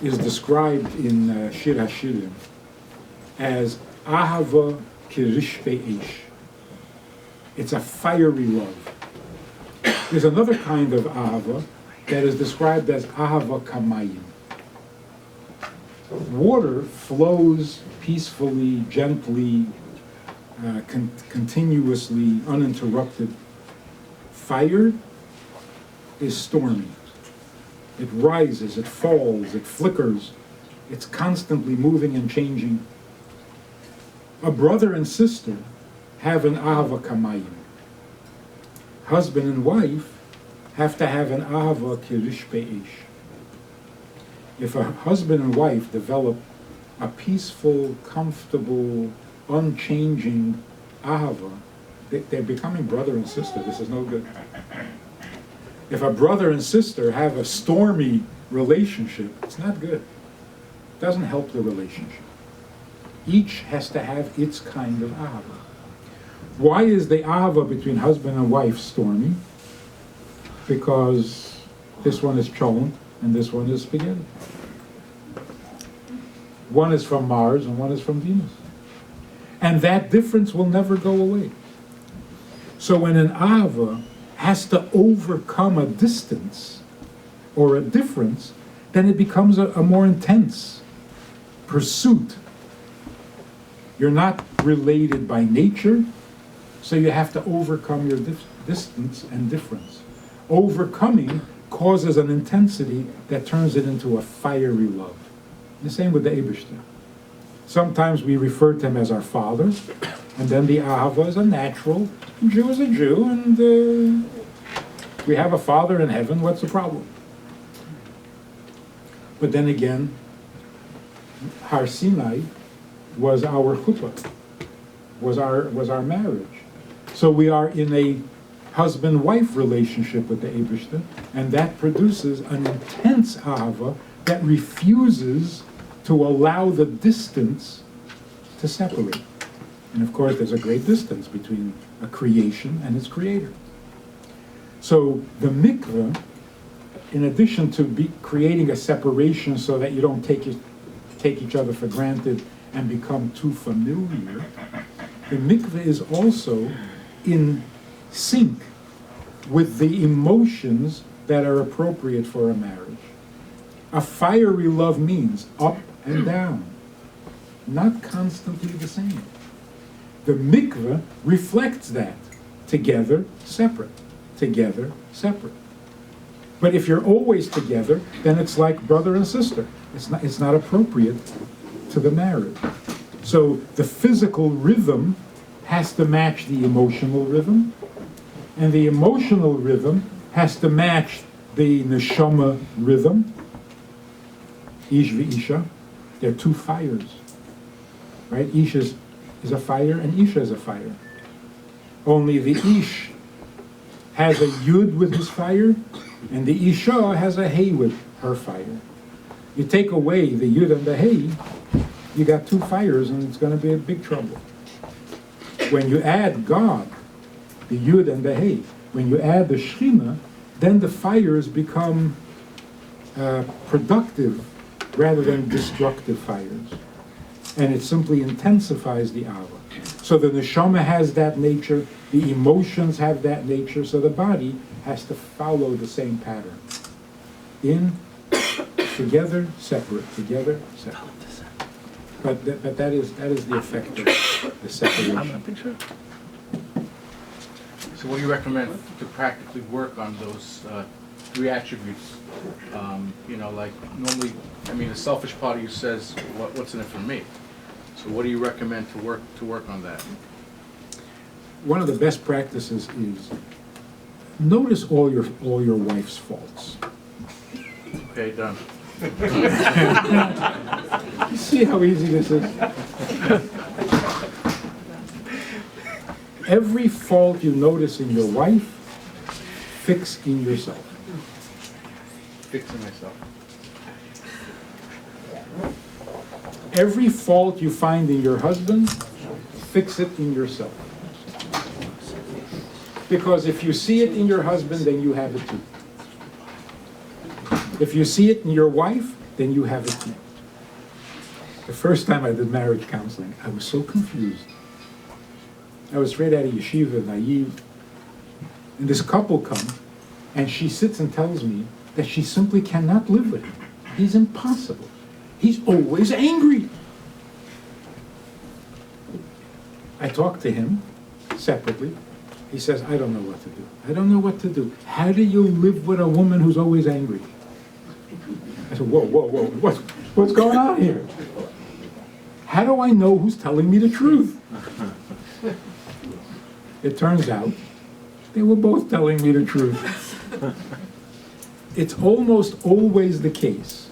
is described in Shir HaShirim as Ahava Kirish Be'esh. It's a fiery love. There's another kind of Ahava that is described as Ahava Kamayim. Water flows peacefully, gently, continuously, uninterrupted. Fire is stormy. It rises, it falls, it flickers. It's constantly moving and changing. A brother and sister have an Ahava Kamayim. Husband and wife have to have an Ahava Kirish Be'esh. If a husband and wife develop a peaceful, comfortable, unchanging ahava, they're becoming brother and sister. This is no good. If a brother and sister have a stormy relationship, it's not good. It doesn't help the relationship. Each has to have its kind of ahava. Why is the ahava between husband and wife stormy? Because this one is cholent and this one is spaghetti. One is from Mars and one is from Venus. And that difference will never go away. So when an ahava has to overcome a distance or a difference, then it becomes a more intense pursuit. You're not related by nature, so you have to overcome your distance and difference. Overcoming causes an intensity that turns it into a fiery love. The same with the Eibishter. Sometimes we refer to him as our father, and then the ahava is a natural. A Jew is a Jew, and we have a father in heaven. What's the problem? But then again, Har Sinai was our chuppah, was our marriage. So we are in a husband-wife relationship with the Eibishter, and that produces an intense ahava that refuses to allow the distance to separate. And of course, there's a great distance between a creation and its creator. So the mikveh, in addition to creating a separation so that you don't take each other for granted and become too familiar, the mikveh is also in sync with the emotions that are appropriate for a marriage. A fiery love means up and down, not constantly the same. The mikveh reflects that. Together, separate. Together, separate. But if you're always together, then it's like brother and sister. It's not appropriate to the marriage. So the physical rhythm has to match the emotional rhythm, and the emotional rhythm has to match the neshama rhythm. Ish v'isha, they're two fires, right? Ish is a fire, and Isha is a fire. Only the Ish has a Yud with his fire, and the Isha has a Hey with her fire. You take away the Yud and the Hey, you got two fires, and it's going to be a big trouble. When you add God, the Yud and the Hey, when you add the Shechina, then the fires become productive rather than destructive fires. And it simply intensifies the Ava. So the neshama has that nature, the emotions have that nature, so the body has to follow the same pattern. In, together, separate, together, separate. But that is the effect of the separation. So what do you recommend to practically work on those three attributes? Like normally, the selfish part of you says, what's in it for me? So what do you recommend to work on that? One of the best practices is notice all your wife's faults. Okay, done. You see how easy this is? Every fault you notice in your wife, fix in yourself. Fixing myself. Every fault you find in your husband, fix it in yourself. Because if you see it in your husband, then you have it too. If you see it in your wife, then you have it too. The first time I did marriage counseling, I was so confused. I was straight out of yeshiva, naive. And this couple come, and she sits and tells me that she simply cannot live with him. He's impossible. He's always angry. I talked to him separately. He says, I don't know what to do. I don't know what to do. How do you live with a woman who's always angry? I said, whoa, what's going on here? How do I know who's telling me the truth? It turns out they were both telling me the truth. It's almost always the case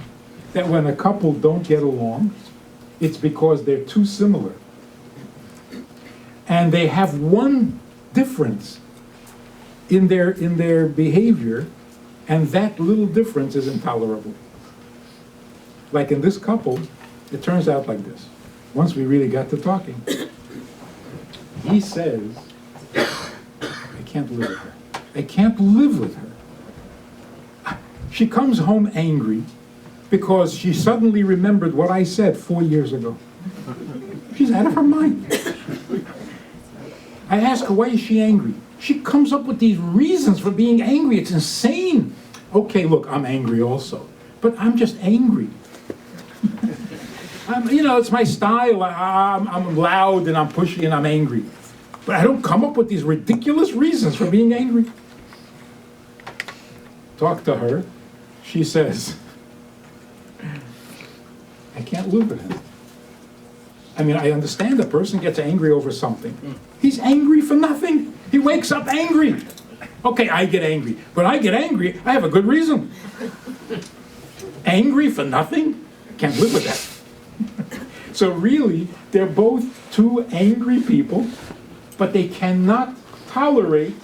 that when a couple don't get along, it's because they're too similar. And they have one difference in their behavior, and that little difference is intolerable. Like in this couple, it turns out like this. Once we really got to talking, he says, I can't live with her. I can't live with her. She comes home angry because she suddenly remembered what I said 4 years ago. She's out of her mind. I ask her, why is she angry? She comes up with these reasons for being angry. It's insane. Okay, look, I'm angry also, but I'm just angry. It's my style. I'm loud and I'm pushy and I'm angry. But I don't come up with these ridiculous reasons for being angry. Talk to her. She says, I can't live with him. I understand a person gets angry over something. He's angry for nothing. He wakes up angry. Okay, I get angry. But I get angry, I have a good reason. Angry for nothing? Can't live with that. So really, they're both two angry people, but they cannot tolerate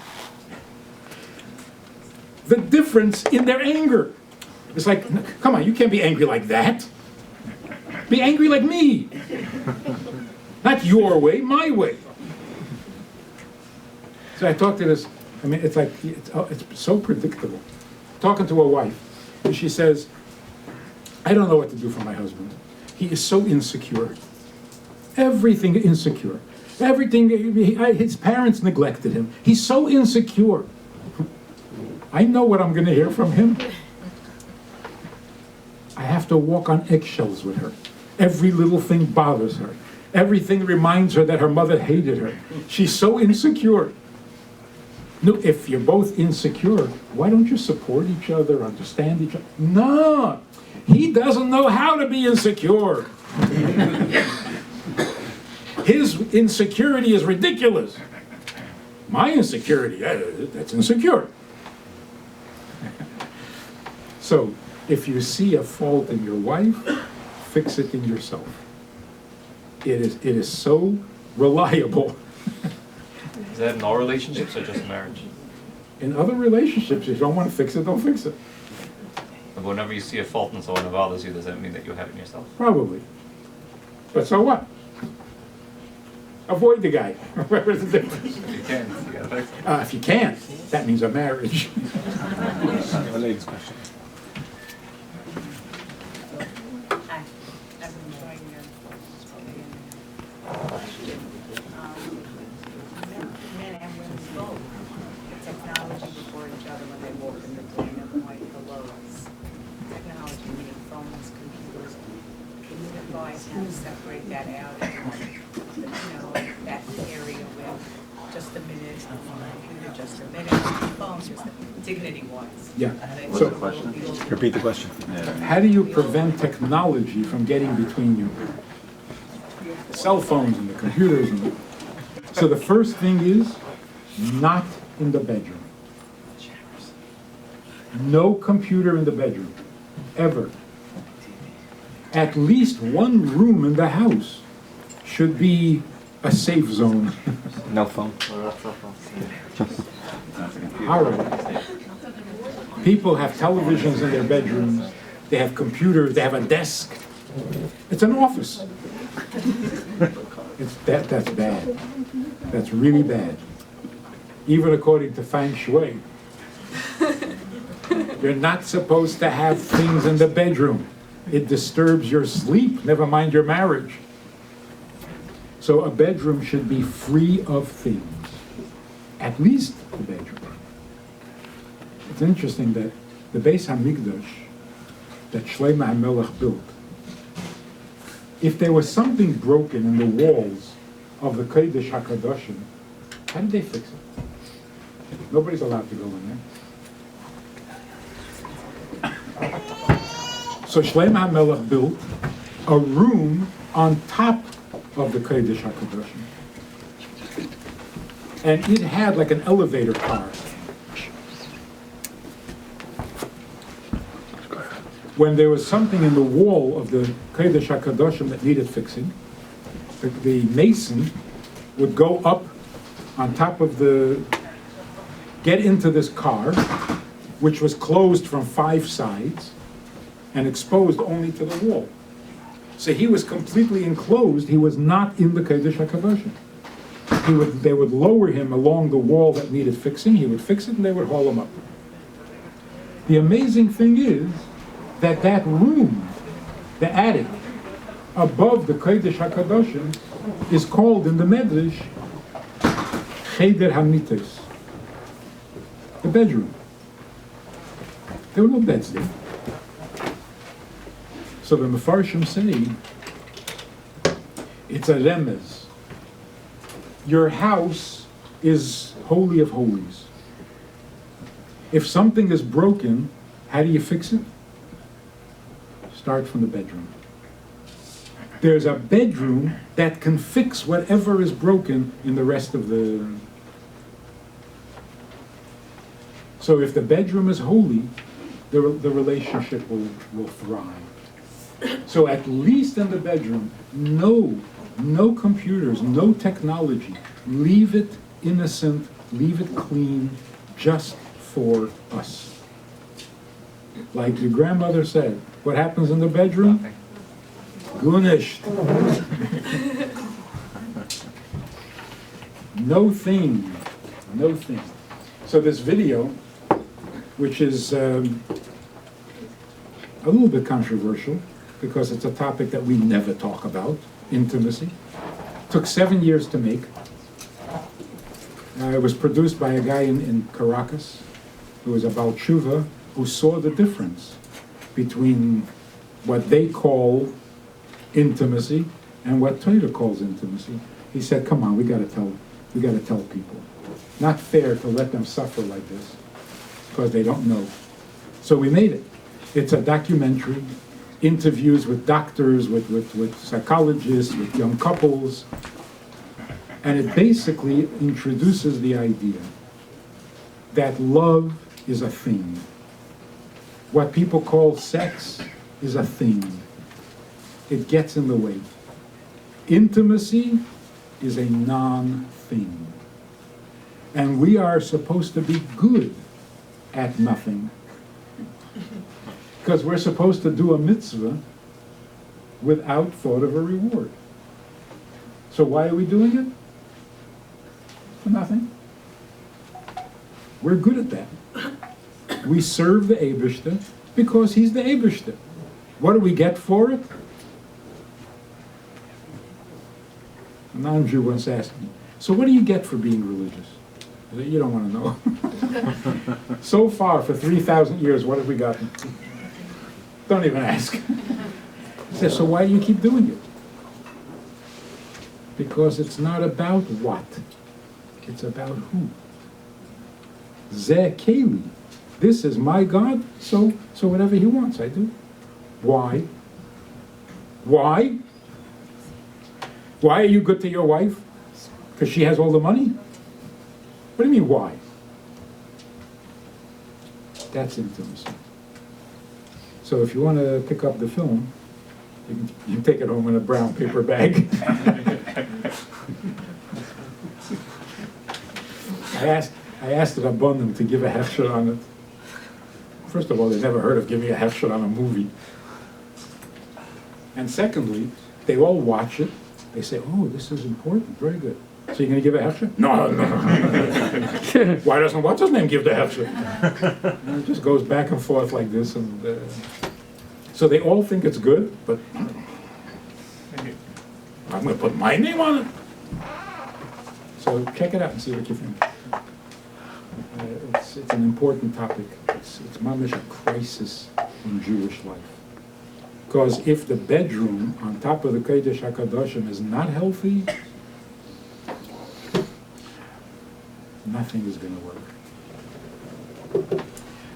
the difference in their anger. It's like, come on, you can't be angry like that. Be angry like me. Not your way, my way. So I talked to this, I mean, it's like, it's so predictable. Talking to a wife, and she says, I don't know what to do for my husband. He is so insecure. Everything insecure. Everything, his parents neglected him. He's so insecure. I know what I'm going to hear from him. I have to walk on eggshells with her. Every little thing bothers her. Everything reminds her that her mother hated her. She's so insecure. No, if you're both insecure, why don't you support each other, understand each other? No, he doesn't know how to be insecure. His insecurity is ridiculous. My insecurity, that's insecure. So, if you see a fault in your wife, fix it in yourself. It is so reliable. Is that in all relationships or just marriage? In other relationships, if you don't want to fix it, don't fix it. But whenever you see a fault in someone that bothers you, does that mean that you have it in yourself? Probably. But so what? Avoid the guy. What's the difference? If you can, you gotta fix it. If you can't, that means a marriage. The lady's question. Hi, I've been enjoying your men and women both get technology before each other when they walk in the door, never mind below us. Technology, meaning phones, computers. Can you advise how to separate that out into, that area where just a minute, on the computer, just a minute, on the phone, just dignity-wise? Yeah. What's the question? Repeat the question. How do you prevent technology from getting between you? The cell phones and the computers. So the first thing is, not in the bedroom. No computer in the bedroom, ever. At least one room in the house should be a safe zone. No phone. All right. People have televisions in their bedrooms, they have computers, they have a desk. It's an office. That's bad. That's really bad. Even according to Feng Shui. You're not supposed to have things in the bedroom. It disturbs your sleep, never mind your marriage. So a bedroom should be free of things. At least the bedroom. It's interesting that the Beis HaMikdash that Shlomo HaMelech built, if there was something broken in the walls of the Kodesh HaKadoshim, how did they fix it? Nobody's allowed to go in there. So Shlomo HaMelech built a room on top of the Kodesh HaKadoshim. And it had like an elevator car. When there was something in the wall of the Kodesh HaKadoshim that needed fixing, the mason would go up on top of get into this car, which was closed from 5 sides and exposed only to the wall. So he was completely enclosed, he was not in the Kodesh HaKadoshim. They would lower him along the wall that needed fixing, he would fix it and they would haul him up. The amazing thing is that room, the attic, above the Kodesh HaKadoshim, is called in the Medrash Cheder HaMitos, the bedroom. There were no beds there. So the Mefarshim say, it's a remez. Your house is holy of holies. If something is broken, how do you fix it? Start from the bedroom. There's a bedroom that can fix whatever is broken in the rest of the... So if the bedroom is holy, the relationship will thrive. So at least in the bedroom, no computers, no technology. Leave it innocent, leave it clean, just for us. Like your grandmother said, what happens in the bedroom? Nothing. Gunisht. No thing. No thing. So this video, which is a little bit controversial, because it's a topic that we never talk about, intimacy, took 7 years to make. It was produced by a guy in Caracas who was about tshuva, who saw the difference between what they call intimacy and what Torah calls intimacy. He said, "Come on, we got to tell people. Not fair to let them suffer like this because they don't know." So we made it. It's a documentary, interviews with doctors, with psychologists, with young couples, and it basically introduces the idea that love is a thing. What people call sex is a thing. It gets in the way. Intimacy is a non-thing. And we are supposed to be good at nothing. Because we're supposed to do a mitzvah without thought of a reward. So why are we doing it? For nothing. We're good at that. We serve the Eibishter because he's the Eibishter. What do we get for it? A non-Jew once asked me, "So what do you get for being religious?" I said, "You don't want to know." So far, for 3,000 years, what have we gotten? Don't even ask. He says, "So why do you keep doing it?" Because it's not about what. It's about who. Zeh Keli. This is my God, so whatever he wants, I do. Why? Why? Why are you good to your wife? Because she has all the money? What do you mean, why? That's intimacy. So if you want to pick up the film, you can take it home in a brown paper bag. I asked the Rabbanim to give a hefsher on it. First of all, they never heard of giving a hefsher on a movie. And secondly, they all watch it. They say, "Oh, this is important, very good." So you're going to give a hefsher? No. Why doesn't what's his name give the hefsher? And it just goes back and forth like this, and so they all think it's good, but I'm going to put my name on it. So check it out and see what you think. It's an important topic. It's mamish a crisis in Jewish life. Because if the bedroom on top of the Kodesh HaKadoshim is not healthy, nothing is going to work.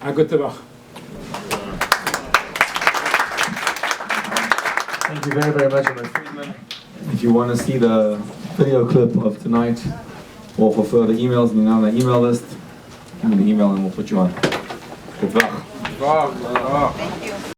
Agotevach. Thank you very, very much, Rabbi Friedman. If you want to see the video clip of tonight, or for further emails, you're on the email list. Give me the email and we'll put you on. Good luck. Thank you.